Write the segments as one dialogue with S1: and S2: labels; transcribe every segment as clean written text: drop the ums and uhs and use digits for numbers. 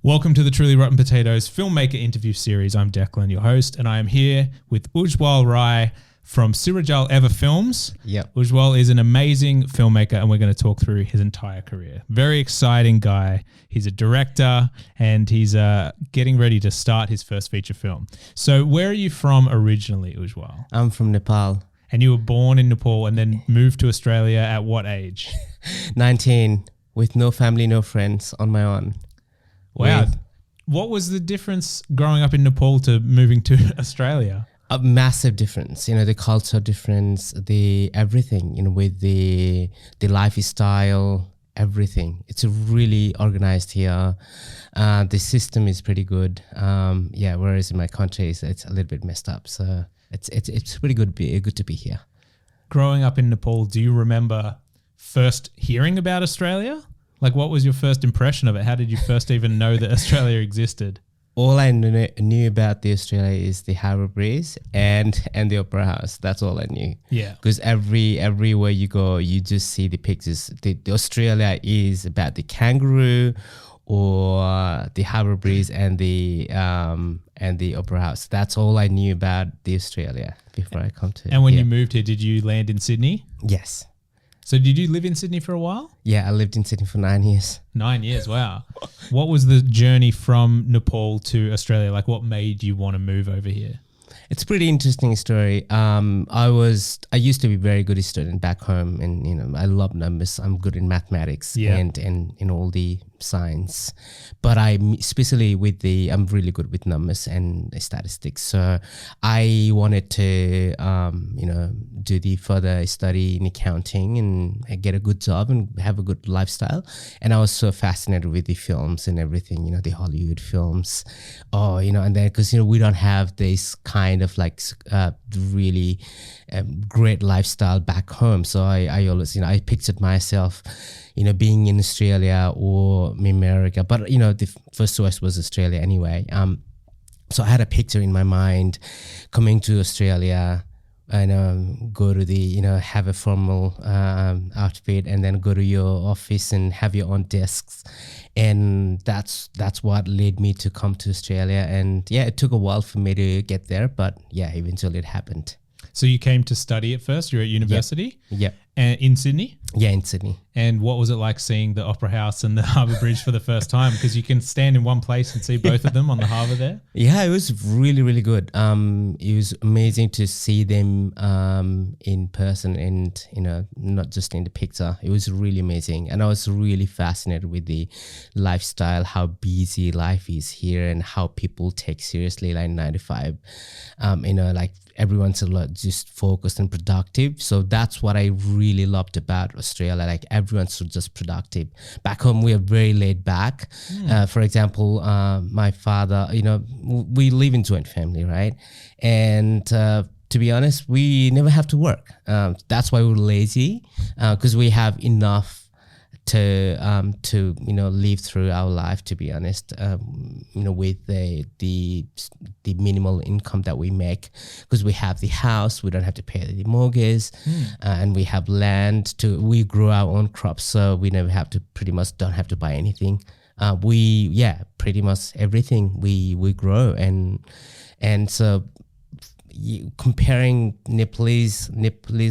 S1: Welcome to the Truly Rotten Potatoes Filmmaker interview series. I'm Declan, your host, and I am here with Ujjwal Rai from Sirujal Ever Films.
S2: Yep.
S1: Ujjwal is an amazing filmmaker, and we're going to talk through his entire career. Very exciting guy. He's a director, and he's getting ready to start his first feature film. So where are you from originally, Ujjwal?
S2: I'm from Nepal.
S1: And you were born in Nepal and then moved to Australia at what age?
S2: 19, with no family, no friends, on my own.
S1: Wow. What was the difference growing up in Nepal to moving to Australia?
S2: A massive difference, the culture difference, the everything, with the lifestyle, everything. It's really organized here. The system is pretty good. Whereas in my country, it's a little bit messed up. So it's pretty good to be here.
S1: Growing up in Nepal, do you remember first hearing about Australia? Like, what was your first impression of it? How did you first even know that Australia existed?
S2: All I knew about the Australia is the Harbour Bridge and the Opera House. That's all I knew.
S1: Yeah.
S2: Because everywhere you go, you just see the pictures. The Australia is about the kangaroo or the Harbour Bridge and the Opera House. That's all I knew about the Australia before I come to.
S1: And when you moved here, did you land in Sydney?
S2: Yes.
S1: So did you live in Sydney for a while?
S2: Yeah, I lived in Sydney for 9 years.
S1: 9 years, wow. What was the journey from Nepal to Australia? Like, what made you want to move over here?
S2: It's a pretty interesting story. I used to be a very good student back home, and I love numbers. I'm good in mathematics and in all the science, but especially I'm really good with numbers and statistics. So I wanted to do the further study in accounting and get a good job and have a good lifestyle. And I was so fascinated with the films and everything, the Hollywood films. And then because we don't have this kind of really great lifestyle back home. So I always I pictured myself being in Australia or America, but the first choice was Australia anyway. So I had a picture in my mind coming to Australia and go to the have a formal outfit and then go to your office and have your own desks, and that's what led me to come to Australia. And it took a while for me to get there, but eventually it happened.
S1: So you came to study at first. You're at university.
S2: Yep.
S1: And in Sydney.
S2: Yeah, in Sydney.
S1: And what was it like seeing the Opera House and the Harbour Bridge for the first time? Because you can stand in one place and see both of them on the harbour there.
S2: Yeah, it was really, really good. It was amazing to see them in person and, not just in the picture. It was really amazing. And I was really fascinated with the lifestyle, how busy life is here and how people take seriously 9 to 5. Everyone's a lot just focused and productive. So that's what I really loved about Australia. Like, everyone's just productive. Back home, we are very laid back. For example, my father, we live in joint family, right? And to be honest, we never have to work. That's why we're lazy, because we have enough to live through our life, to be honest, with the minimal income that we make, because we have the house, we don't have to pay the mortgage, and we have land we grow our own crops, so we never have to, don't have to buy anything. Pretty much everything we grow, and so comparing Nepalese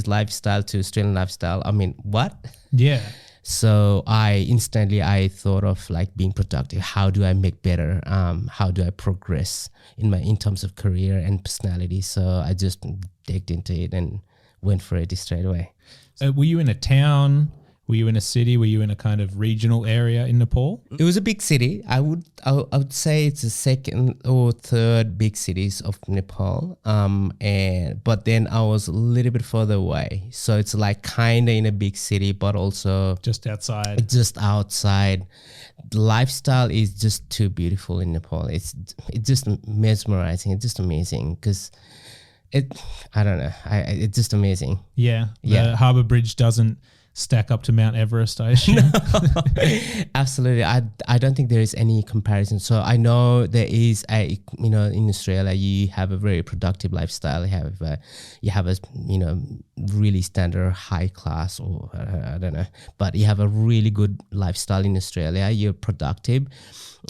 S2: lifestyle to Australian lifestyle, I mean, what?
S1: Yeah.
S2: So I thought of being productive. How do I make better? How do I progress in terms of career and personality? So I just digged into it and went for it straight away.
S1: Were you in a town? Were you in a city? Were you in a kind of regional area in Nepal?
S2: It was a big city. I would say it's the second or third big cities of Nepal. But then I was a little bit further away. So it's kind of in a big city, but also
S1: just outside.
S2: Just outside. The lifestyle is just too beautiful in Nepal. It's just mesmerizing. It's just amazing because I don't know. It's just amazing.
S1: Yeah. The Harbour Bridge doesn't stack up to Mount Everest, I assume.
S2: Absolutely. I don't think there is any comparison. So I know there is in Australia, you have a very productive lifestyle. You have a really standard high class, or I don't know, but you have a really good lifestyle in Australia. You're productive.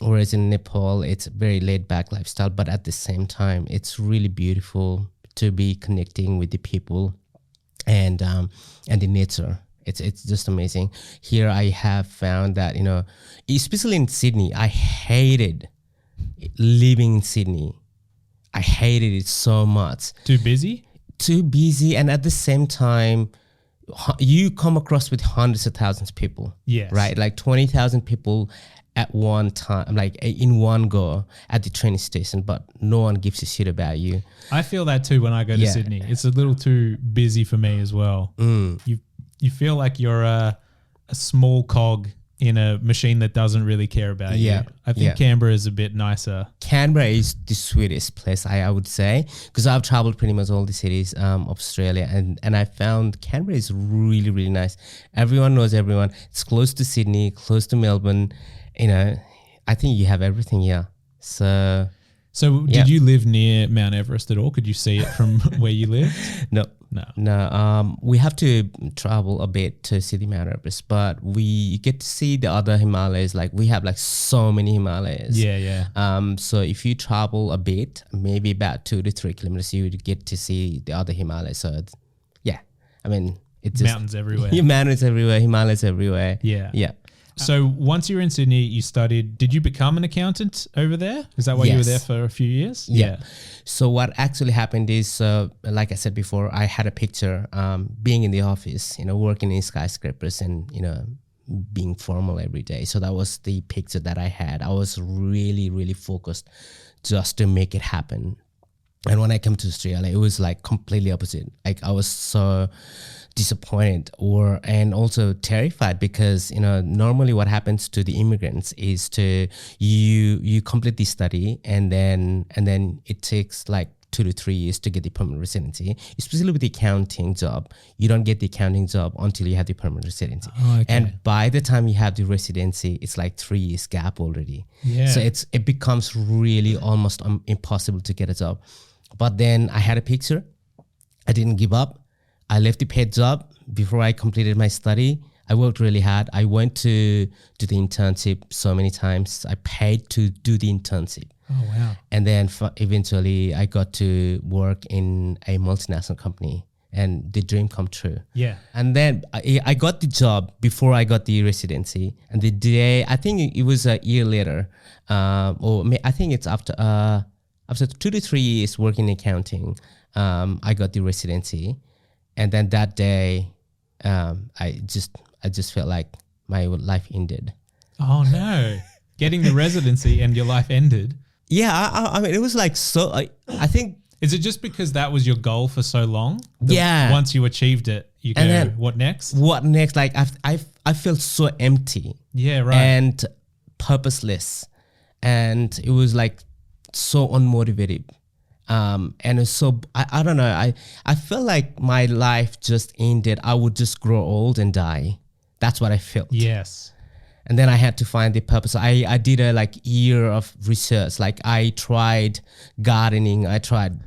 S2: Whereas in Nepal, it's a very laid back lifestyle, but at the same time, it's really beautiful to be connecting with the people and the nature. It's just amazing. Here I have found that, especially in Sydney, I hated living in Sydney. I hated it so much.
S1: Too busy?
S2: Too busy. And at the same time, you come across with hundreds of thousands of people.
S1: Yes.
S2: Right? Like 20,000 people at one time, like in one go at the train station, but no one gives a shit about you.
S1: I feel that too when I go to Sydney. It's a little too busy for me as well. You feel like you're a small cog in a machine that doesn't really care about you. I think Canberra is a bit nicer.
S2: Canberra is the sweetest place, I would say, because I've traveled pretty much all the cities of Australia, and I found Canberra is really, really nice. Everyone knows everyone. It's close to Sydney, close to Melbourne. I think you have everything here. So
S1: did you live near Mount Everest at all? Could you see it from where you lived?
S2: No. We have to travel a bit to see the Mount Everest, but we get to see the other Himalayas. Like we have like so many Himalayas. So if you travel a bit, maybe about 2 to 3 kilometers, you would get to see the other Himalayas. So it's just
S1: mountains everywhere.
S2: Mountains everywhere, Himalayas everywhere.
S1: Yeah. So once you were in Sydney, you studied. Did you become an accountant over there? Is that why you were there for a few years?
S2: Yeah. So what actually happened is, like I said before, I had a picture being in the office, working in skyscrapers and, being formal every day. So that was the picture that I had. I was really, really focused just to make it happen. And when I came to Australia, it was like completely opposite. Like I was so disappointed and also terrified because normally what happens to the immigrants is you complete the study and then it takes like 2 to 3 years to get the permanent residency. Especially with the accounting job, you don't get the accounting job until you have the permanent residency. And by the time you have the residency, it's like 3 years gap already. So it becomes really almost impossible to get a job. But then I had a picture. I didn't give up. I left the paid job before I completed my study. I worked really hard. I went to do the internship so many times. I paid to do the internship.
S1: Oh, wow.
S2: And then eventually I got to work in a multinational company and the dream come true.
S1: Yeah.
S2: And then I got the job before I got the residency. And the day, I think it was a year later, I think it's after 2 to 3 years working in accounting, I got the residency. And then that day, I just felt like my life ended.
S1: Oh no! Getting the residency and your life ended.
S2: Yeah, I mean, it was like so. I think.
S1: Is it just because that was your goal for so long? Once you achieved it, you go, then, what next?
S2: What next? Like I felt so empty.
S1: Yeah, right.
S2: And purposeless, and it was like so unmotivated. And it's so I don't know. I felt like my life just ended. I would just grow old and die. That's what I felt.
S1: Yes.
S2: And then I had to find the purpose. I did a year of research. Like I tried gardening, I tried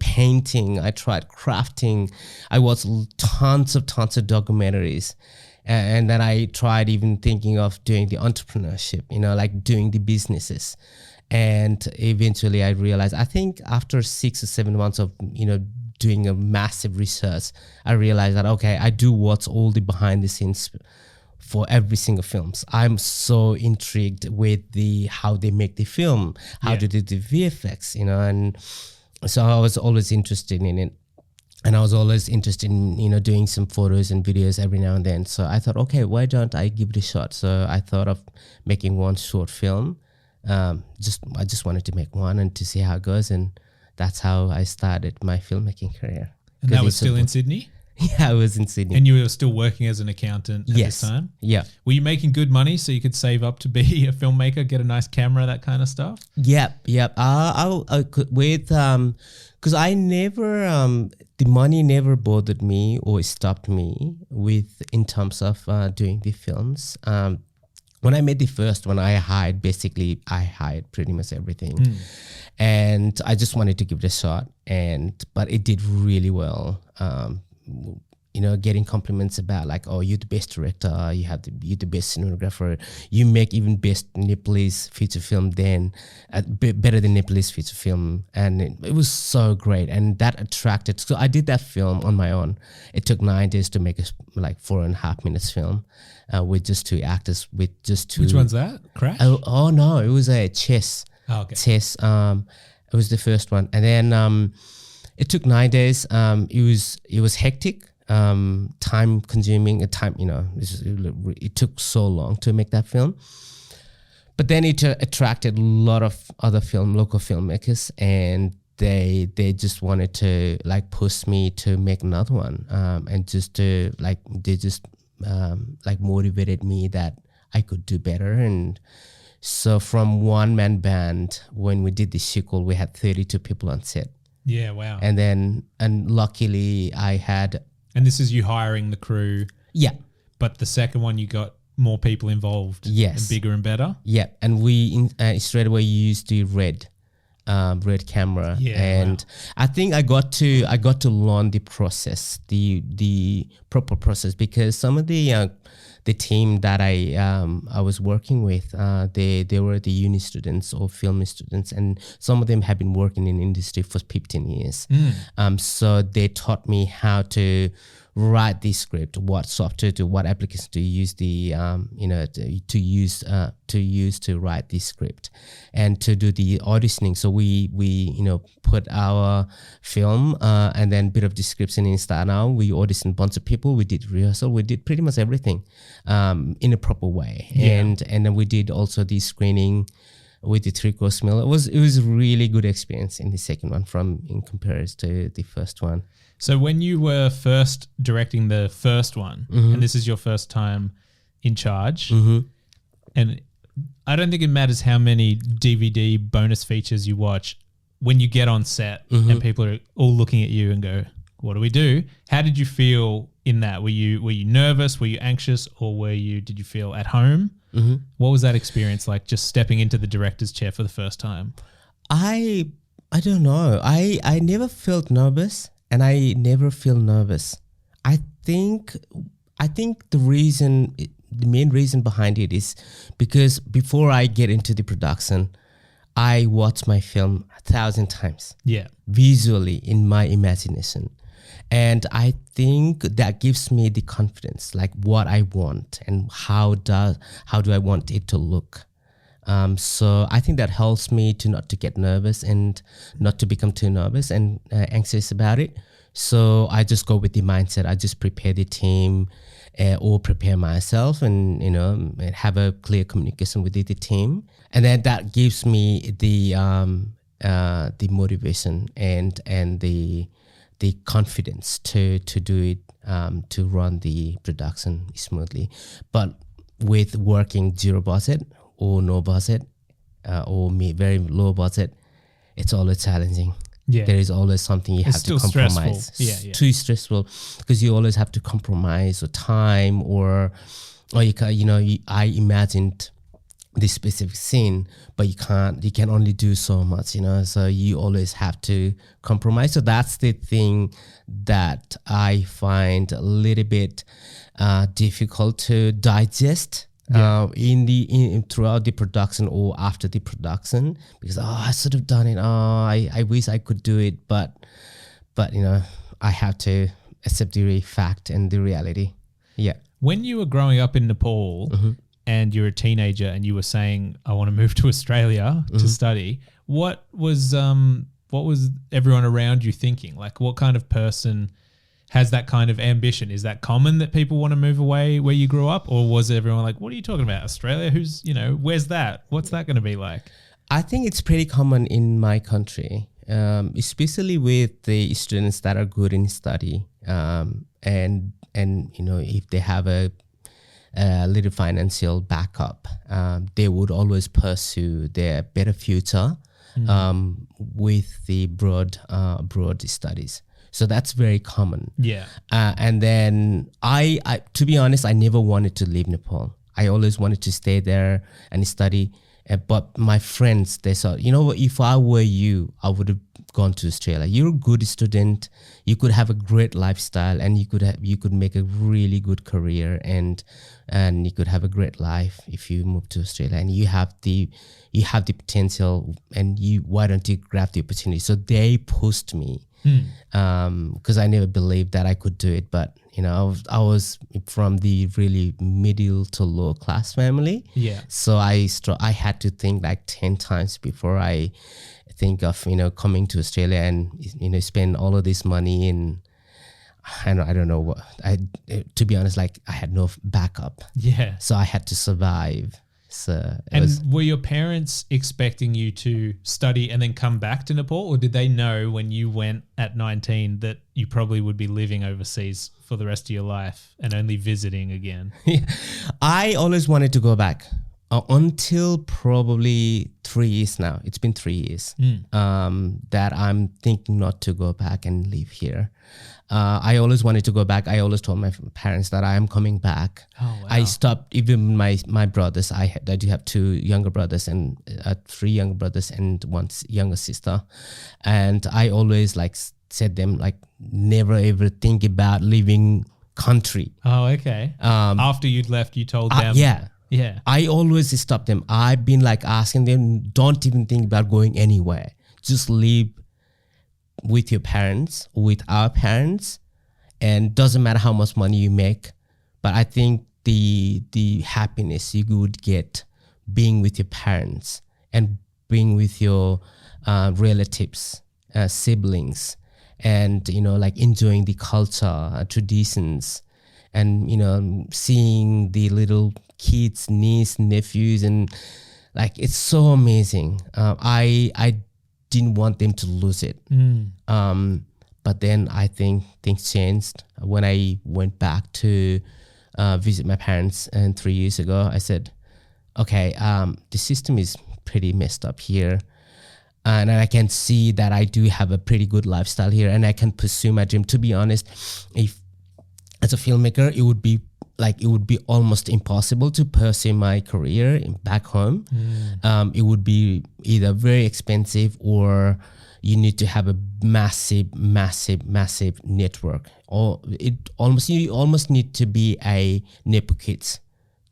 S2: painting, I tried crafting. I watched tons of documentaries, and then I tried even thinking of doing the entrepreneurship. Like doing the businesses. And eventually I realized, I think after 6 or 7 months of, doing a massive research, I realized that, okay, I do watch all the behind the scenes for every single films. I'm so intrigued with how they make the film, how they do the VFX, and so I was always interested in it. And I was always interested in, doing some photos and videos every now and then. So I thought, okay, why don't I give it a shot? So I thought of making one short film. I just wanted to make one and to see how it goes, and that's how I started my filmmaking career.
S1: And that was still in Sydney?
S2: Yeah, I was in Sydney.
S1: And you were still working as an accountant at this time?
S2: Yeah.
S1: Were you making good money so you could save up to be a filmmaker, get a nice camera, that kind of stuff?
S2: Yep. I could with because I never the money never bothered me or stopped me with in terms of doing the films. When I made the first one, I hired pretty much everything, and I just wanted to give it a shot. But it did really well. Getting compliments about like, oh, you're the best director, you're the best cinematographer, you make even best Nepalese feature film better than Nepalese feature film, and it was so great, and that attracted. So I did that film on my own. It took 9 days to make a like 4.5 minutes film with just 2 actors, with just 2.
S1: Which one's that? Crash?
S2: Oh no, it was a Chess.
S1: Oh, okay.
S2: Chess. It was the first one, and then it took 9 days. It was hectic. Time consuming, it took so long to make that film, but then it attracted a lot of other local filmmakers, and they just wanted to like push me to make another one, and just to like motivated me that I could do better. And so from one-man band, when we did the sequel, we had 32 people on set.
S1: Yeah, wow.
S2: And luckily I had.
S1: And this is you hiring the crew.
S2: Yeah.
S1: But the second one, you got more people involved.
S2: Yes.
S1: And bigger and better.
S2: Yeah. And we straight away used the red camera.
S1: Yeah.
S2: And wow. I think I got to learn the process, the proper process, because some of the team that I was working with, they were the uni students or film students, and some of them have been working in industry for 15 years. So they taught me how to write the script, what software what applications to use to use to write the script, and to do the auditioning. So we put our film and then bit of description in Now. We auditioned a bunch of people. We did rehearsal. We did pretty much everything in a proper way.
S1: Yeah.
S2: And then we did also the screening with the 3-course meal. It was a really good experience in the second one in comparison to the first one.
S1: So when you were first directing the first one, and this is your first time in charge, and I don't think it matters how many DVD bonus features you watch, when you get on set and people are all looking at you and go, what do we do? How did you feel in that? Were you nervous? Were you anxious? Or did you feel at home? What was that experience like, just stepping into the director's chair for the first time?
S2: I don't know. I never felt nervous. And I never feel nervous. I think the main reason behind it is because before I get into the production, I watch my film 1,000 times. Yeah. Visually in my imagination. And I think that gives me the confidence, like what I want and how do I want it to look. So I think that helps me not to get nervous and not to become too nervous and anxious about it. So I just go with the mindset. I just prepare the team or prepare myself and have a clear communication with the team. And then that gives me the motivation and the confidence to do it, to run the production smoothly. But with working zero budget or no budget, or very low budget, it's always challenging. Yeah. There is always something you have to compromise.
S1: Yeah.
S2: Too stressful, because you always have to compromise or time or you can, I imagined this specific scene, but you can only do so much, so you always have to compromise. So that's the thing that I find a little bit difficult to digest. Throughout the production or after the production, because I should have done it. I wish I could do it, but I have to accept the fact and the reality. Yeah.
S1: When you were growing up in Nepal and you're a teenager and you were saying, I want to move to Australia to study, what was everyone around you thinking? Like, what kind of person has that kind of ambition? Is that common that people want to move away where you grew up? Or was everyone like, what are you talking about? Australia? Where's that? What's that going to be like?
S2: I think it's pretty common in my country, especially with the students that are good in study. And if they have a little financial backup, they would always pursue their better future with the broad studies. So that's very common.
S1: Yeah.
S2: And then I, to be honest, I never wanted to leave Nepal. I always wanted to stay there and study. But my friends, they said, you know what, if I were you, I would have gone to Australia. You're a good student. You could have a great lifestyle, and you could make a really good career, and you could have a great life if you move to Australia. And you have the potential, and why don't you grab the opportunity? So they pushed me because I never believed that I could do it. But you know, I was from the really middle to low class family.
S1: Yeah.
S2: So I had to think like 10 times before I think of, you know, coming to Australia and, you know, spend all of this money. And I don't know what, to be honest, like I had no backup.
S1: Yeah.
S2: So I had to survive. So
S1: were your parents expecting you to study and then come back to Nepal, or did they know when you went at 19 that you probably would be living overseas for the rest of your life and only visiting again?
S2: I always wanted to go back until probably 3 years now. It's been 3 years that I'm thinking not to go back and live here. I always wanted to go back. I always told my parents that I am coming back.
S1: Oh, wow.
S2: I stopped, even my brothers. I do have 2 younger brothers and 3 younger brothers and 1 younger sister. And I always like said them like never ever think about leaving country.
S1: Oh, okay. After you'd left, you told them.
S2: Yeah.
S1: Yeah.
S2: I always stop them. I've been like asking them, don't even think about going anywhere. Just live with your parents, with our parents, and doesn't matter how much money you make. But I think the happiness you would get being with your parents and being with your relatives, siblings, and, you know, like enjoying the culture, traditions, and, you know, seeing the little kids, niece, nephews, and like it's so amazing. I didn't want them to lose it. But then I think things changed when I went back to visit my parents, and 3 years ago I said, okay, the system is pretty messed up here, and I can see that I do have a pretty good lifestyle here, and I can pursue my dream. To be honest, if as a filmmaker, it would be almost impossible to pursue my career back home. It would be either very expensive, or you need to have a massive network, or you almost need to be a nepo kid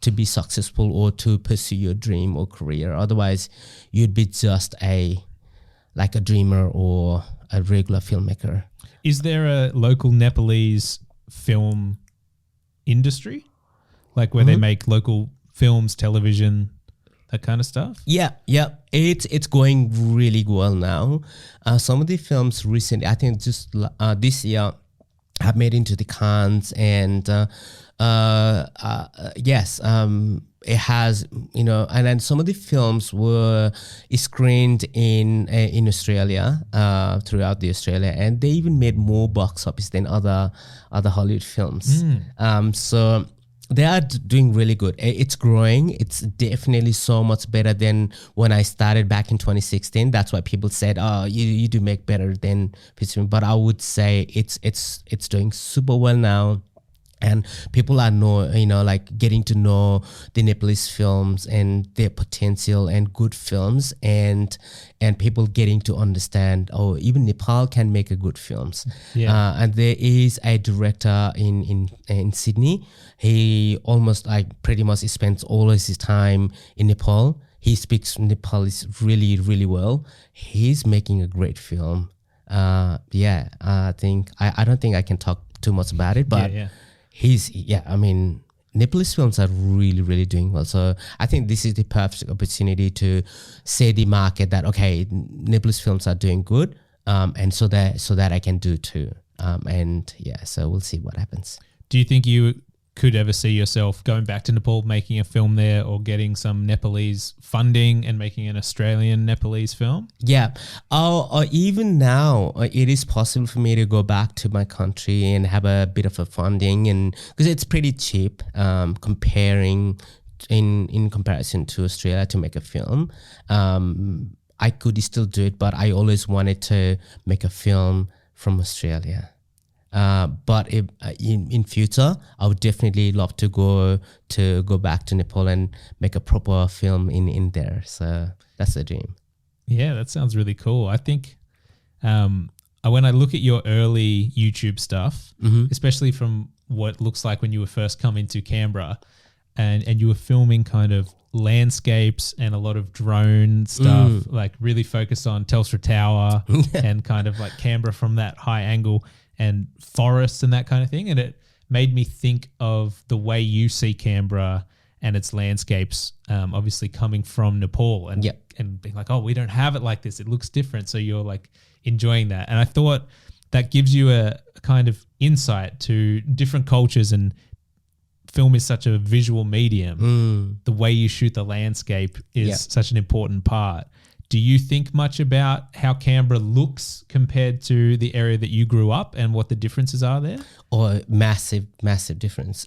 S2: to be successful or to pursue your dream or career. Otherwise, you'd be just a dreamer or a regular filmmaker.
S1: Is there a local Nepalese film industry, like where they make local films, television, that kind of stuff? Yeah.
S2: It's going really well now. Some of the films recently, I think just this year, have made into the Cannes, and yes, it has, you know, and then some of the films were screened in Australia, throughout the Australia, and they even made more box office than other Hollywood films. So they are doing really good. It's growing. It's definitely so much better than when I started back in 2016. That's why people said, "Oh, you do make better than Pittsburgh." But I would say it's doing super well now. And people are getting to know the Nepalese films and their potential and good films, and people getting to understand, oh, even Nepal can make a good films.
S1: Yeah.
S2: And there is a director in Sydney. He almost pretty much spends all of his time in Nepal. He speaks Nepalese really, really well. He's making a great film. I don't think I can talk too much about it, but Nepalese films are really, really doing well. So I think this is the perfect opportunity to say the market that, okay, Nepalese films are doing good, and so that I can do too. So we'll see what happens.
S1: Do you think you could ever see yourself going back to Nepal, making a film there, or getting some Nepalese funding and making an Australian Nepalese film? Yeah.
S2: Even now, it is possible for me to go back to my country and have a bit of a funding, and because it's pretty cheap in comparison to Australia to make a film. I could still do it, but I always wanted to make a film from Australia. But if, in future, I would definitely love to go back to Nepal and make a proper film in there. So that's the dream.
S1: Yeah, that sounds really cool. I think when I look at your early YouTube stuff, especially from what looks like when you were first coming to Canberra, and you were filming kind of landscapes and a lot of drone stuff, like really focused on Telstra Tower and kind of like Canberra from that high angle and forests and that kind of thing. And it made me think of the way you see Canberra and its landscapes, obviously coming from Nepal and being like, oh, we don't have it like this. It looks different. So you're like enjoying that. And I thought that gives you a kind of insight to different cultures, and film is such a visual medium. The way you shoot the landscape is such an important part. Do you think much about how Canberra looks compared to the area that you grew up and what the differences are there?
S2: Or massive difference.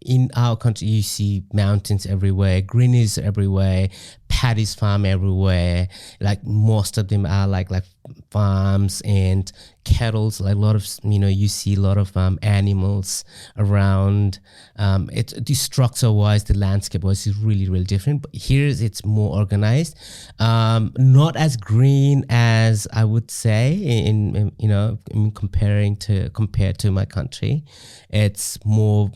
S2: In our country, you see mountains everywhere, greenies everywhere, paddy's farm everywhere. Like most of them are like farms and kettles. Like a lot of, you see a lot of animals around. The structure-wise, the landscape-wise is really, really different. But here it's more organized. Not as green as I would say compared to my country. It's more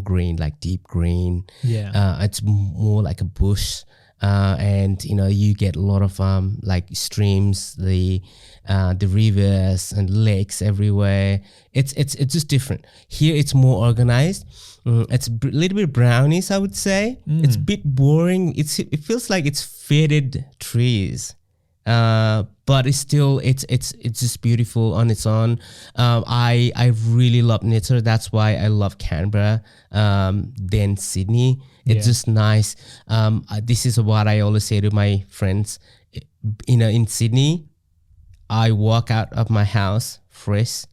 S2: green, like deep green. It's more like a bush. And you get a lot of like streams, the rivers and lakes everywhere. It's just different. Here it's more organized. It's a little bit brownish, I would say. It's a bit boring. It feels like it's faded trees. But it's still it's just beautiful on its own. I really love nature. That's why I love Canberra than Sydney. It's just nice. This is what I always say to my friends. In Sydney, I walk out of my house fresh,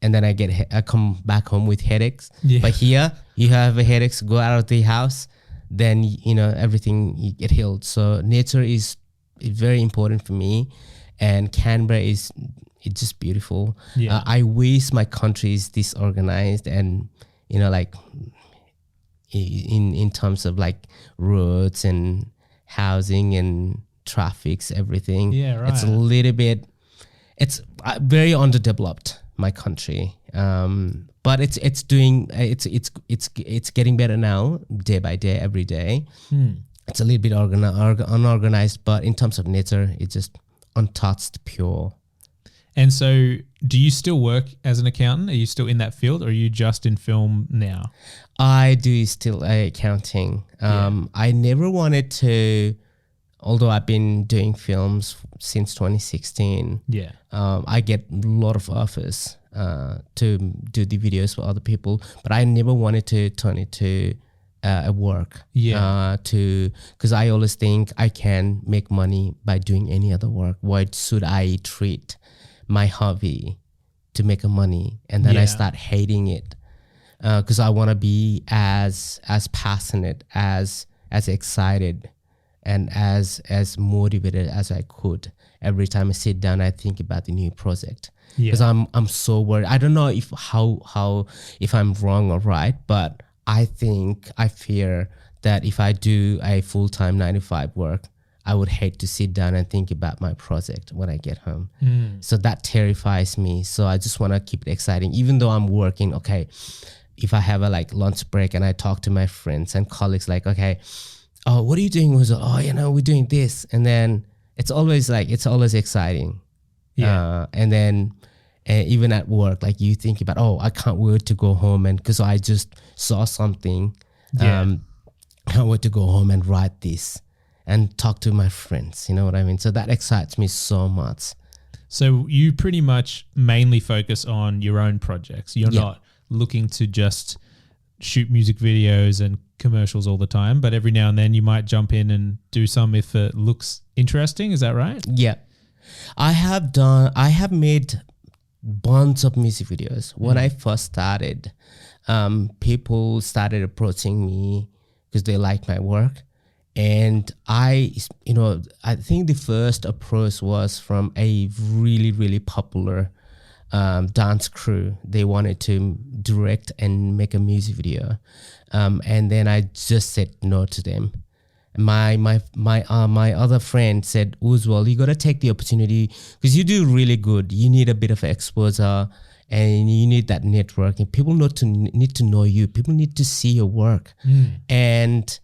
S2: and then I come back home with headaches. But here, you have a headaches, go out of the house, then everything you get healed. So nature is very important for me, and Canberra it's just beautiful. I wish my country is disorganized and like in terms of like roads and housing and traffics, everything. It's a little bit, it's very underdeveloped, my country. But it's getting better now, day by day, every day. It's a little bit unorganized, but in terms of nature, it's just untouched, pure.
S1: And so do you still work as an accountant? Are you still in that field, or are you just in film now?
S2: I do still accounting. I never wanted to, although I've been doing films since 2016. I get a lot of offers to do the videos for other people, but I never wanted to turn it to a work. Because I always think I can make money by doing any other work. Why should I treat my hobby to make a money? And then I start hating it, because I want to be as passionate, as excited, and as motivated as I could. Every time I sit down, I think about the new project, because I'm so worried. I don't know if I'm wrong or right, but I fear that if I do a full-time 9-to-5 work, I would hate to sit down and think about my project when I get home. So that terrifies me. So I just want to keep it exciting. Even though I'm working, okay, if I have a like lunch break and I talk to my friends and colleagues like, okay, oh, what are you doing? We're doing this. And then it's always exciting. And then even at work, like you think about, oh, I can't wait to go home, and because I just saw something, can't wait to go home and write this and talk to my friends. You know what I mean? So that excites me so much.
S1: So you pretty much mainly focus on your own projects. You're not looking to just shoot music videos and commercials all the time, but every now and then you might jump in and do some if it looks interesting. Is that right? Yeah.
S2: I have made bunch of music videos. When I first started, people started approaching me because they like my work. And I think the first approach was from a really, really popular dance crew. They wanted to direct and make a music video, and then I just said no to them. My other friend said, Ujjwal, you got to take the opportunity because you do really good. You need a bit of exposure and you need that networking. People need to know you. People need to see your work. And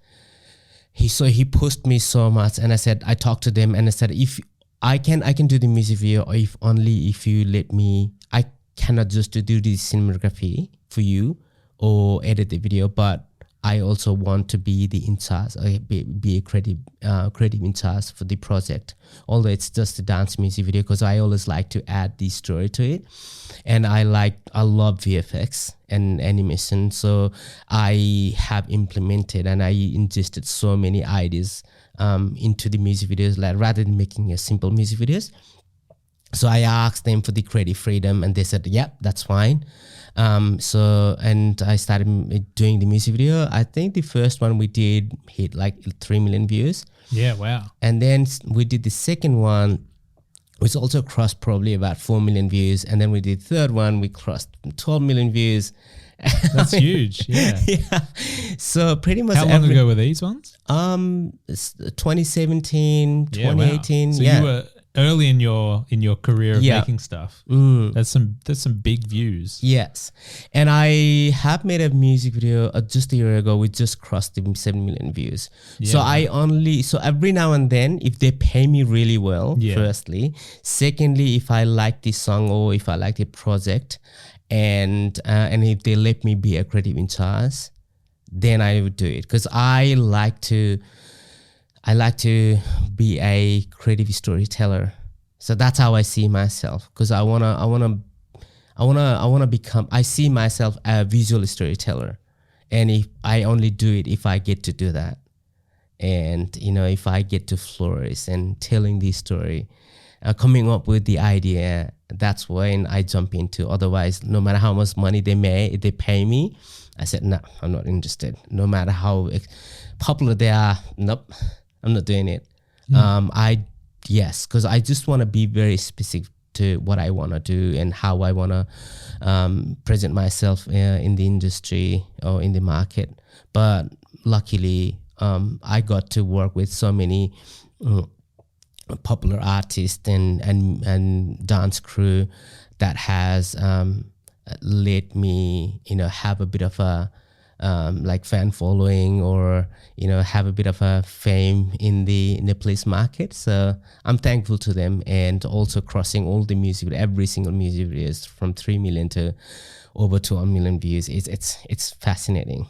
S2: he pushed me so much. And I talked to them and I said, if I can do the music video, or if you let me. I cannot just do the cinematography for you or edit the video, but I also want to be the in charge, be a creative in charge for the project. Although it's just a dance music video, because I always like to add the story to it, and I love VFX and animation. So I have implemented and I ingested so many ideas into the music videos, like rather than making a simple music videos. So I asked them for the creative freedom, and they said, "Yep, that's fine." And I started doing the music video. I think the first one we did hit like 3 million views.
S1: Yeah, wow.
S2: And then we did the second one, which also crossed probably about 4 million views. And then we did the third one, we crossed 12 million views.
S1: That's huge. Yeah.
S2: Yeah. So pretty much.
S1: How long ago were these ones?
S2: It's 2017, 2018.
S1: Wow. So you were early in your career of making stuff. That's some big views.
S2: Yes. And I have made a music video just a year ago. We just crossed the 7 million views. Yeah. So every now and then, if they pay me really well, firstly. Secondly, if I like this song or if I like the project, and if they let me be a creative in charge, then I would do it. Because I like to be a creative storyteller. So that's how I see myself. Because I see myself a visual storyteller. And if I only do it if I get to do that. And, if I get to flourish and telling the story, coming up with the idea, that's when I jump into. Otherwise, no matter how much money they pay me, I said, no, I'm not interested. No matter how popular they are, nope. I'm not doing it. Because I just want to be very specific to what I want to do and how I want to present myself in the industry or in the market. But luckily, I got to work with so many popular artists and dance crew that has let me, have a bit of a like fan following, or have a bit of a fame in the Nepalese market. So I'm thankful to them, and also crossing all the every single music videos from 3 million to over 2 million views. It's fascinating.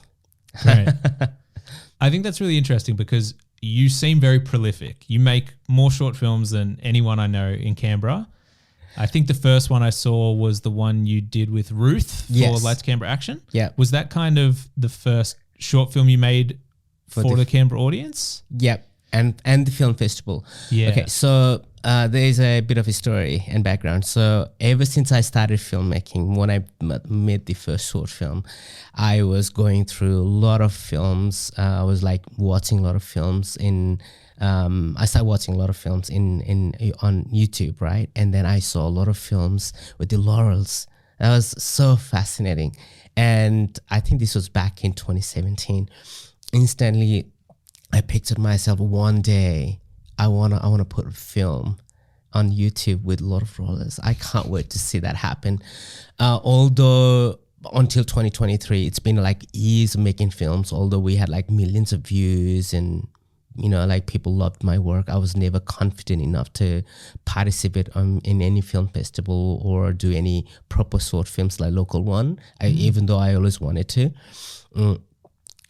S1: Right. I think that's really interesting because you seem very prolific. You make more short films than anyone I know in Canberra. I think the first one I saw was the one you did with Ruth for Lights Canberra Action.
S2: Yeah.
S1: Was that kind of the first short film you made for the Canberra audience?
S2: Yep. And the film festival.
S1: Yeah.
S2: Okay, so there's a bit of a story and background. So ever since I started filmmaking, when I made the first short film, I was going through a lot of films. I was like watching a lot of films I started watching a lot of films on YouTube, right? And then I saw a lot of films with the laurels. That was so fascinating. And I think this was back in 2017. Instantly, I pictured myself one day, I wanna put a film on YouTube with a lot of laurels. I can't wait to see that happen. Although until 2023, it's been like years of making films. Although we had like millions of views and like people loved my work, I was never confident enough to participate in any film festival or do any proper short films like local one, even though I always wanted to.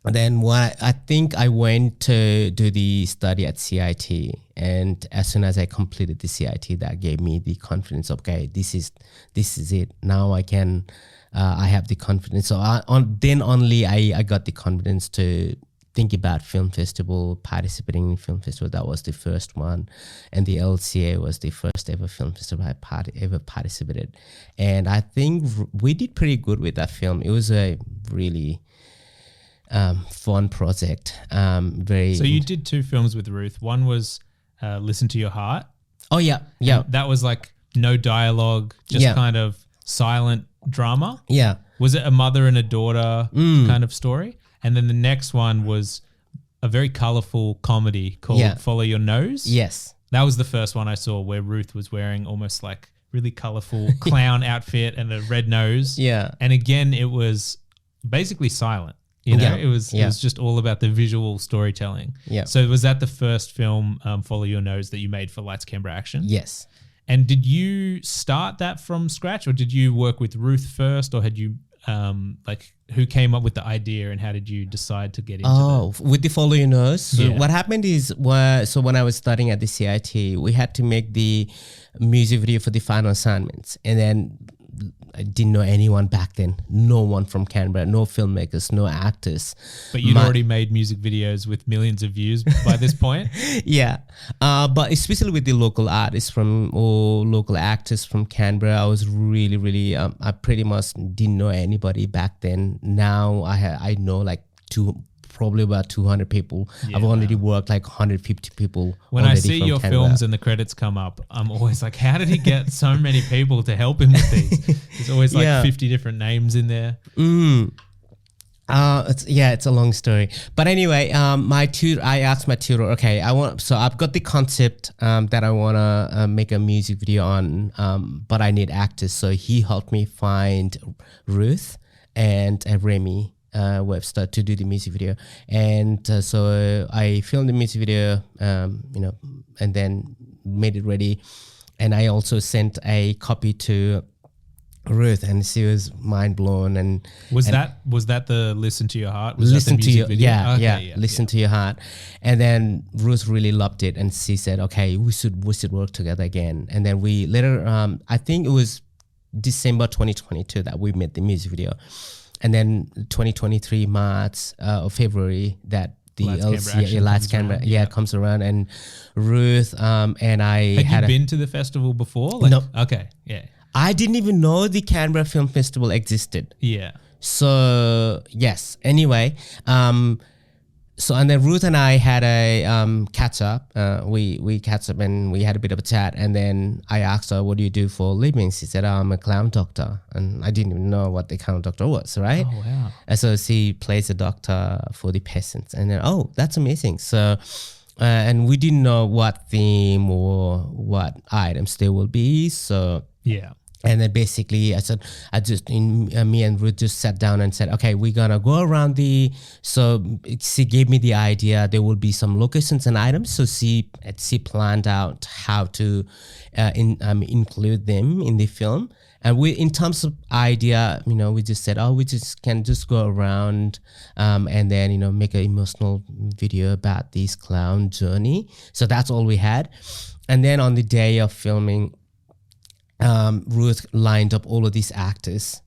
S2: Then I think I went to do the study at CIT, and as soon as I completed the CIT, that gave me the confidence. Okay, this is it. Now I can, I have the confidence. So then only I got the confidence to think about film festival, participating in film festival. That was the first one, and the LCA was the first ever film festival I ever participated. And I think we did pretty good with that film. It was a really fun project. So
S1: you did 2 films with Ruth. One was Listen to Your Heart.
S2: Oh yeah.
S1: And that was like no dialogue, just kind of silent drama.
S2: Yeah.
S1: Was it a mother and a daughter kind of story? And then the next one was a very colorful comedy called Follow Your Nose.
S2: Yes.
S1: That was the first one I saw where Ruth was wearing almost like really colorful clown outfit and a red nose.
S2: Yeah.
S1: And again, it was basically silent. You know, it was just all about the visual storytelling.
S2: Yeah.
S1: So was that the first film, Follow Your Nose, that you made for Lights Canberra Action?
S2: Yes.
S1: And did you start that from scratch, or did you work with Ruth first, or had you who came up with the idea, and how did you decide to get into
S2: with the Follow Your Nose? So what happened is, when I was studying at the CIT, we had to make the music video for the final assignments, and then I didn't know anyone back then. No one from Canberra, no filmmakers, no actors.
S1: But you'd already made music videos with millions of views by this point?
S2: Yeah. But especially with the local artists or local actors from Canberra, I was really, really, I pretty much didn't know anybody back then. Now I know like probably about 200 people.
S1: Yeah,
S2: I've already worked like 150 people.
S1: When I see your films and the credits come up, I'm always like, how did he get so many people to help him with these? There's always like 50 different names in there.
S2: It's a long story. But anyway, I asked my tutor, okay, I've got the concept that I want to make a music video on, but I need actors. So he helped me find Ruth and Remy Webster to do the music video. And so I filmed the music video, and then made it ready. And I also sent a copy to Ruth, and she was mind blown. And
S1: was that the Listen to Your Heart?
S2: Listen to Your Listen to Your Heart. And then Ruth really loved it, and she said, "Okay, we should work together again." And then we later, I think it was December 2022 that we made the music video, and then 2023 March or February that the Lights Canberra comes around, and Ruth and I
S1: had you been to the festival before?
S2: No.
S1: Okay. Yeah.
S2: I didn't even know the Canberra Film Festival existed.
S1: Yeah.
S2: So yes. Anyway, so and then Ruth and I had a catch up. We catch up and we had a bit of a chat. And then I asked her, "What do you do for a living?" She said, "I'm a clown doctor," and I didn't even know what the clown doctor was. Right?
S1: Oh wow!
S2: And so she plays a doctor for the peasants. And then that's amazing. So. And we didn't know what theme or what items there will be. So
S1: yeah.
S2: And then basically me and Ruth just sat down and said, okay, we're going to go around so she gave me the idea. There will be some locations and items. So she planned out how to include them in the film. And in terms of idea, we just said, we can go around and then, make an emotional video about this clown journey. So that's all we had. And then on the day of filming, Ruth lined up all of these actors.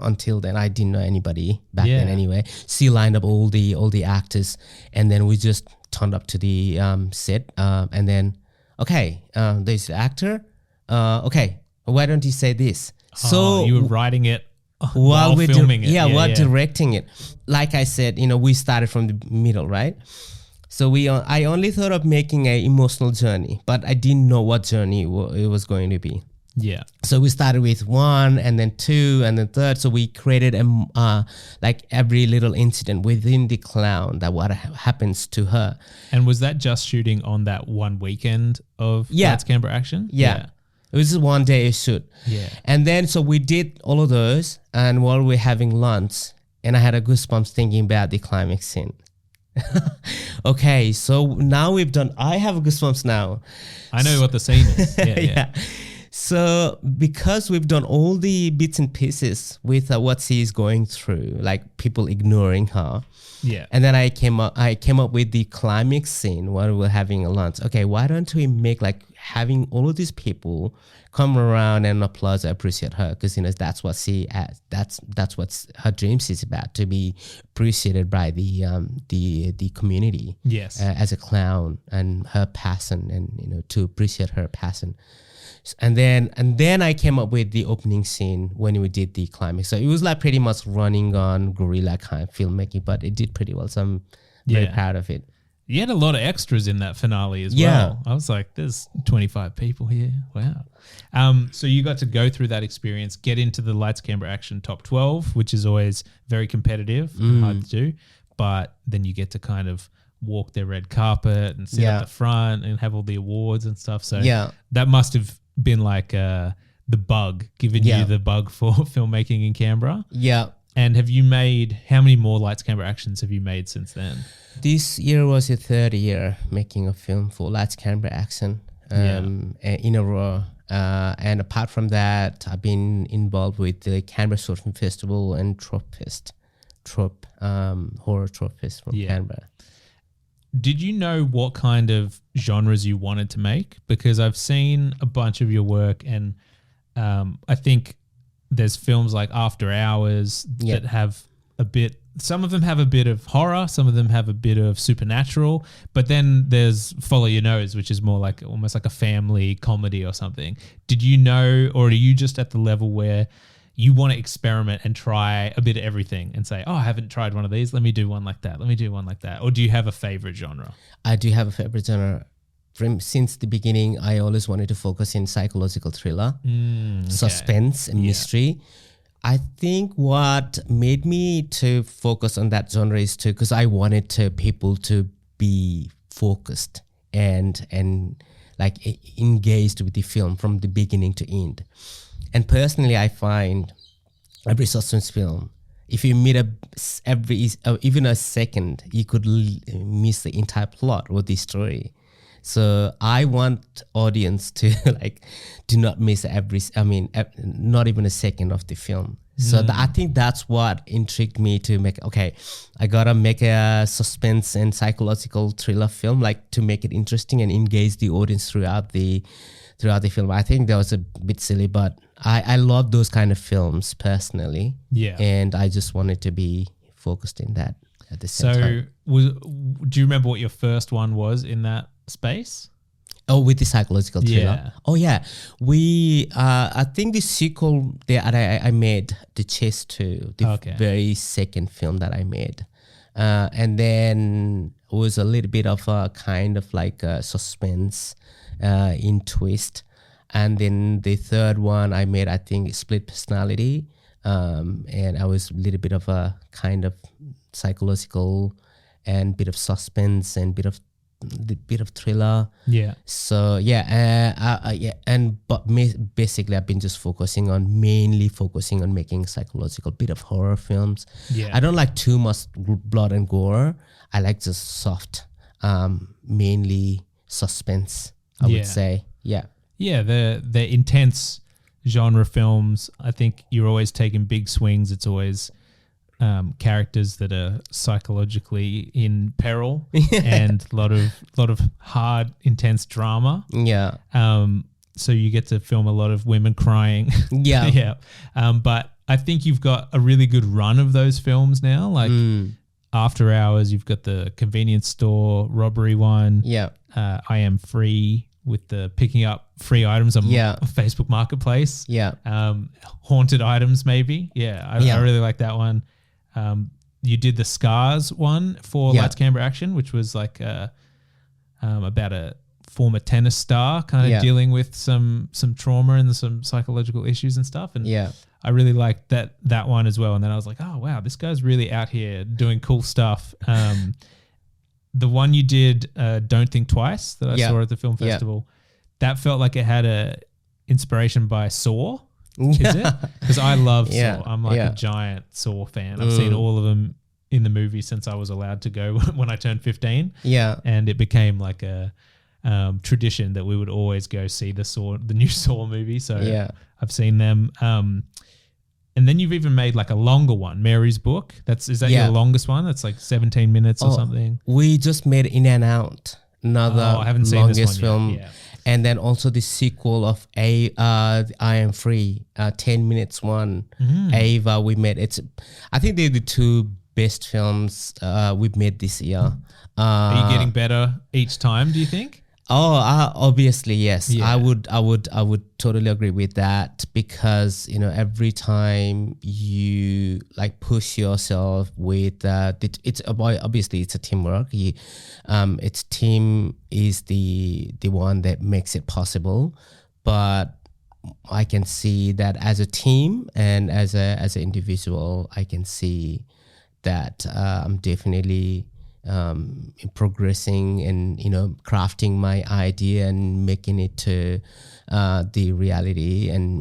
S2: Until then, I didn't know anybody back then anyway. She lined up all the actors, and then we just turned up to the set. And then, okay, there's the actor. Okay, why don't you say this?
S1: So you were writing it while filming it.
S2: While directing it. Like I said, we started from the middle, right? So I only thought of making an emotional journey, but I didn't know what journey it was going to be.
S1: Yeah.
S2: So we started with 1 and then 2 and then 3rd. So we created like every little incident within the clown that what happens to her.
S1: And was that just shooting on that one weekend of Lights Canberra Action?
S2: Yeah. It was just one day shoot.
S1: Yeah.
S2: And then so we did all of those, and while we're having lunch, and I had a goosebumps thinking about the climax scene. Okay, so now I have goosebumps now.
S1: I know what the scene is. Yeah.
S2: So because we've done all the bits and pieces with what she's going through, like people ignoring her.
S1: Yeah.
S2: And then I came up with the climax scene while we were having a lunch. Okay, why don't we make like having all of these people come around and applaud and appreciate her, because that's what that's what her dreams is about, to be appreciated by the community.
S1: Yes.
S2: As a clown, and her passion, and to appreciate her passion. And then I came up with the opening scene when we did the climax. So it was like pretty much running on guerrilla kind of filmmaking, but it did pretty well. So I'm very proud of it.
S1: You had a lot of extras in that finale as
S2: Yeah.
S1: well. I was like, there's 25 people here. Wow. So you got to go through that experience, get into the Lights Canberra Action top 12, which is always very competitive and hard to do. But then you get to kind of walk their red carpet and sit at the front and have all the awards and stuff. So that must have been like the bug, giving you the bug for filmmaking in Canberra.
S2: Yeah.
S1: And have you made, how many more Lights Canberra Actions have you made since then?
S2: This year was the third year making a film for Lights Canberra Action in a row. And apart from that, I've been involved with the Canberra Short Film Festival and Tropefest, horror Tropefest from Canberra.
S1: Did you know what kind of genres you wanted to make? Because I've seen a bunch of your work, and I think there's films like After Hours that have a bit, some of them have a bit of horror, some of them have a bit of supernatural, but then there's Follow Your Nose, which is more like almost like a family comedy or something. Did you know, or are you just at the level where you want to experiment and try a bit of everything and say, oh, I haven't tried one of these, let me do one like that, let me do one like that? Or do you have a favorite genre?
S2: I do have a favorite genre. Since the beginning, I always wanted to focus in psychological thriller, suspense and mystery. I think what made me to focus on that genre is because I wanted people to be focused and like engaged with the film from the beginning to end. And personally, I find every suspense film, if you miss even a second, you could miss the entire plot or the story. So I want audience to do not miss not even a second of the film. So I think that's what intrigued me to make, I gotta make a suspense and psychological thriller film, to make it interesting and engage the audience throughout the film. I think that was a bit silly, but I love those kind of films personally. Yeah. And I just wanted to be focused in that at the same time.
S1: Do you remember what your first one was in that space?
S2: Oh, with the psychological thriller. Yeah. Oh, yeah. I think the sequel that I made, The Chase 2, the very second film that I made. And then it was a little bit of a kind of like a suspense in twist. And then the third one I made, I think, Split Personality. And I was a little bit of a kind of psychological and bit of suspense and bit of thriller. Yeah. So basically I've been just mainly focusing on making psychological bit of horror films. Yeah. I don't like too much blood and gore. I like just soft, mainly suspense, I would say. Yeah. Yeah,
S1: the intense genre films, I think you're always taking big swings. It's always characters that are psychologically in peril and a lot of hard, intense drama. Yeah. So you get to film a lot of women crying. Yeah. Yeah. But I think you've got a really good run of those films now. Like After Hours, you've got the convenience store robbery one. Yeah. I Am Free with the picking up free items on Facebook Marketplace. Yeah. Haunted items maybe. Yeah. I really like that one. You did the Scars one for Lights Canberra Action, which was like about a former tennis star kind of dealing with some trauma and some psychological issues and stuff. And I really liked that one as well. And then I was like, oh wow, this guy's really out here doing cool stuff. The one you did, Don't Think Twice, that I saw at the film festival, that felt like it had a inspiration by Saw. Is it? Because I love Saw. I'm like a giant Saw fan. I've seen all of them in the movie since I was allowed to go when I turned 15. Yeah. And it became like a tradition that we would always go see the new Saw movie. So I've seen them. And then you've even made like a longer one, Mary's Book. Is that your longest one? That's like 17 minutes or something.
S2: We just made In and Out, another
S1: I haven't seen this one
S2: film.
S1: Yet. Yeah.
S2: And then also the sequel of I Am Free, 10 minutes one. Ava, we made. I think they're the two best films we've made this year.
S1: Are you getting better each time, do you think?
S2: Oh, obviously, yes.
S1: Yeah.
S2: I would totally agree with that, because every time you like push yourself with it's obviously it's a teamwork. It's team is the one that makes it possible, but I can see that as a team and as an individual, I can see that I'm definitely progressing and crafting my idea and making it to the reality and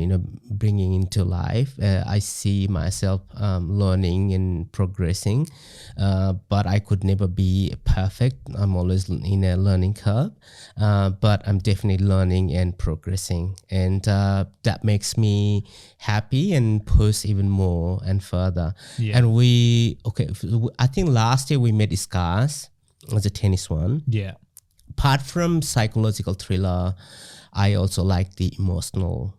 S2: bringing into life. I see myself learning and progressing, but I could never be perfect. I'm always in a learning curve, but I'm definitely learning and progressing, and that makes me happy and push even more and further.
S1: Yeah.
S2: And I think last year we made Scars as a tennis one.
S1: Yeah.
S2: Apart from psychological thriller, I also like the emotional,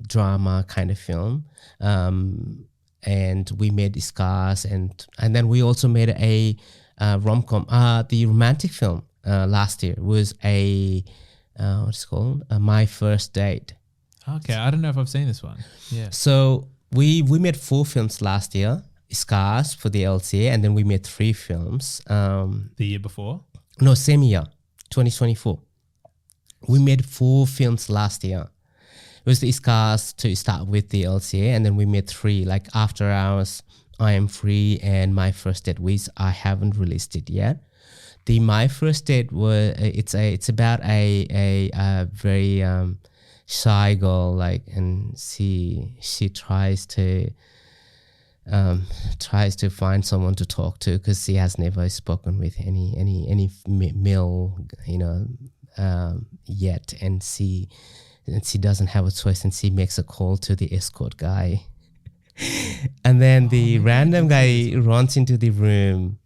S2: drama kind of film. And we made Scars, and then we also made a rom-com. The romantic film last year was what's it called? My First Date.
S1: Okay, I don't know if I've seen this one. Yeah.
S2: So we made 4 films last year. Scars for the LCA, and then we made 3 films.
S1: The year before?
S2: No, same year, 2024. We made 4 films last year. It was the Scars to start with, the LCA, and then we made 3, like After Hours, I Am Free, and My First Date, which I haven't released it yet. The My First Date it's about a very shy girl, and she tries to find someone to talk to, because she has never spoken with any male yet, and she doesn't have a choice, and she makes a call to the escort guy, and then the random guy runs into the room,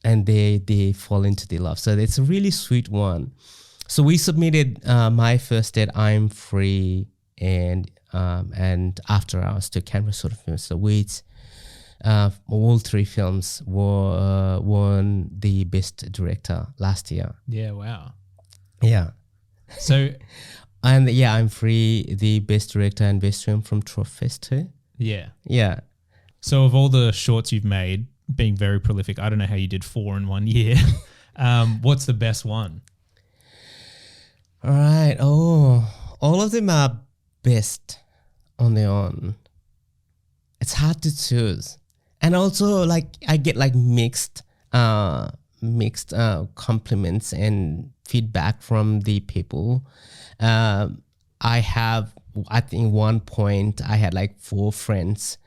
S2: and they fall into the love. So it's a really sweet one. So we submitted My First Date, I'm Free, and After Hours to Canberra Films. So all 3 films won the Best Director last year.
S1: Yeah, wow.
S2: Yeah.
S1: So,
S2: and yeah, I'm Free, the Best Director and Best Film from Tropefest too.
S1: yeah.
S2: Yeah.
S1: So of all the shorts you've made, being very prolific, I don't know how you did 4 in 1 year. What's the best one?
S2: All right. Oh, all of them are best on their own. It's hard to choose. And also, I get mixed compliments and feedback from the people. I think one point I had 4 friends,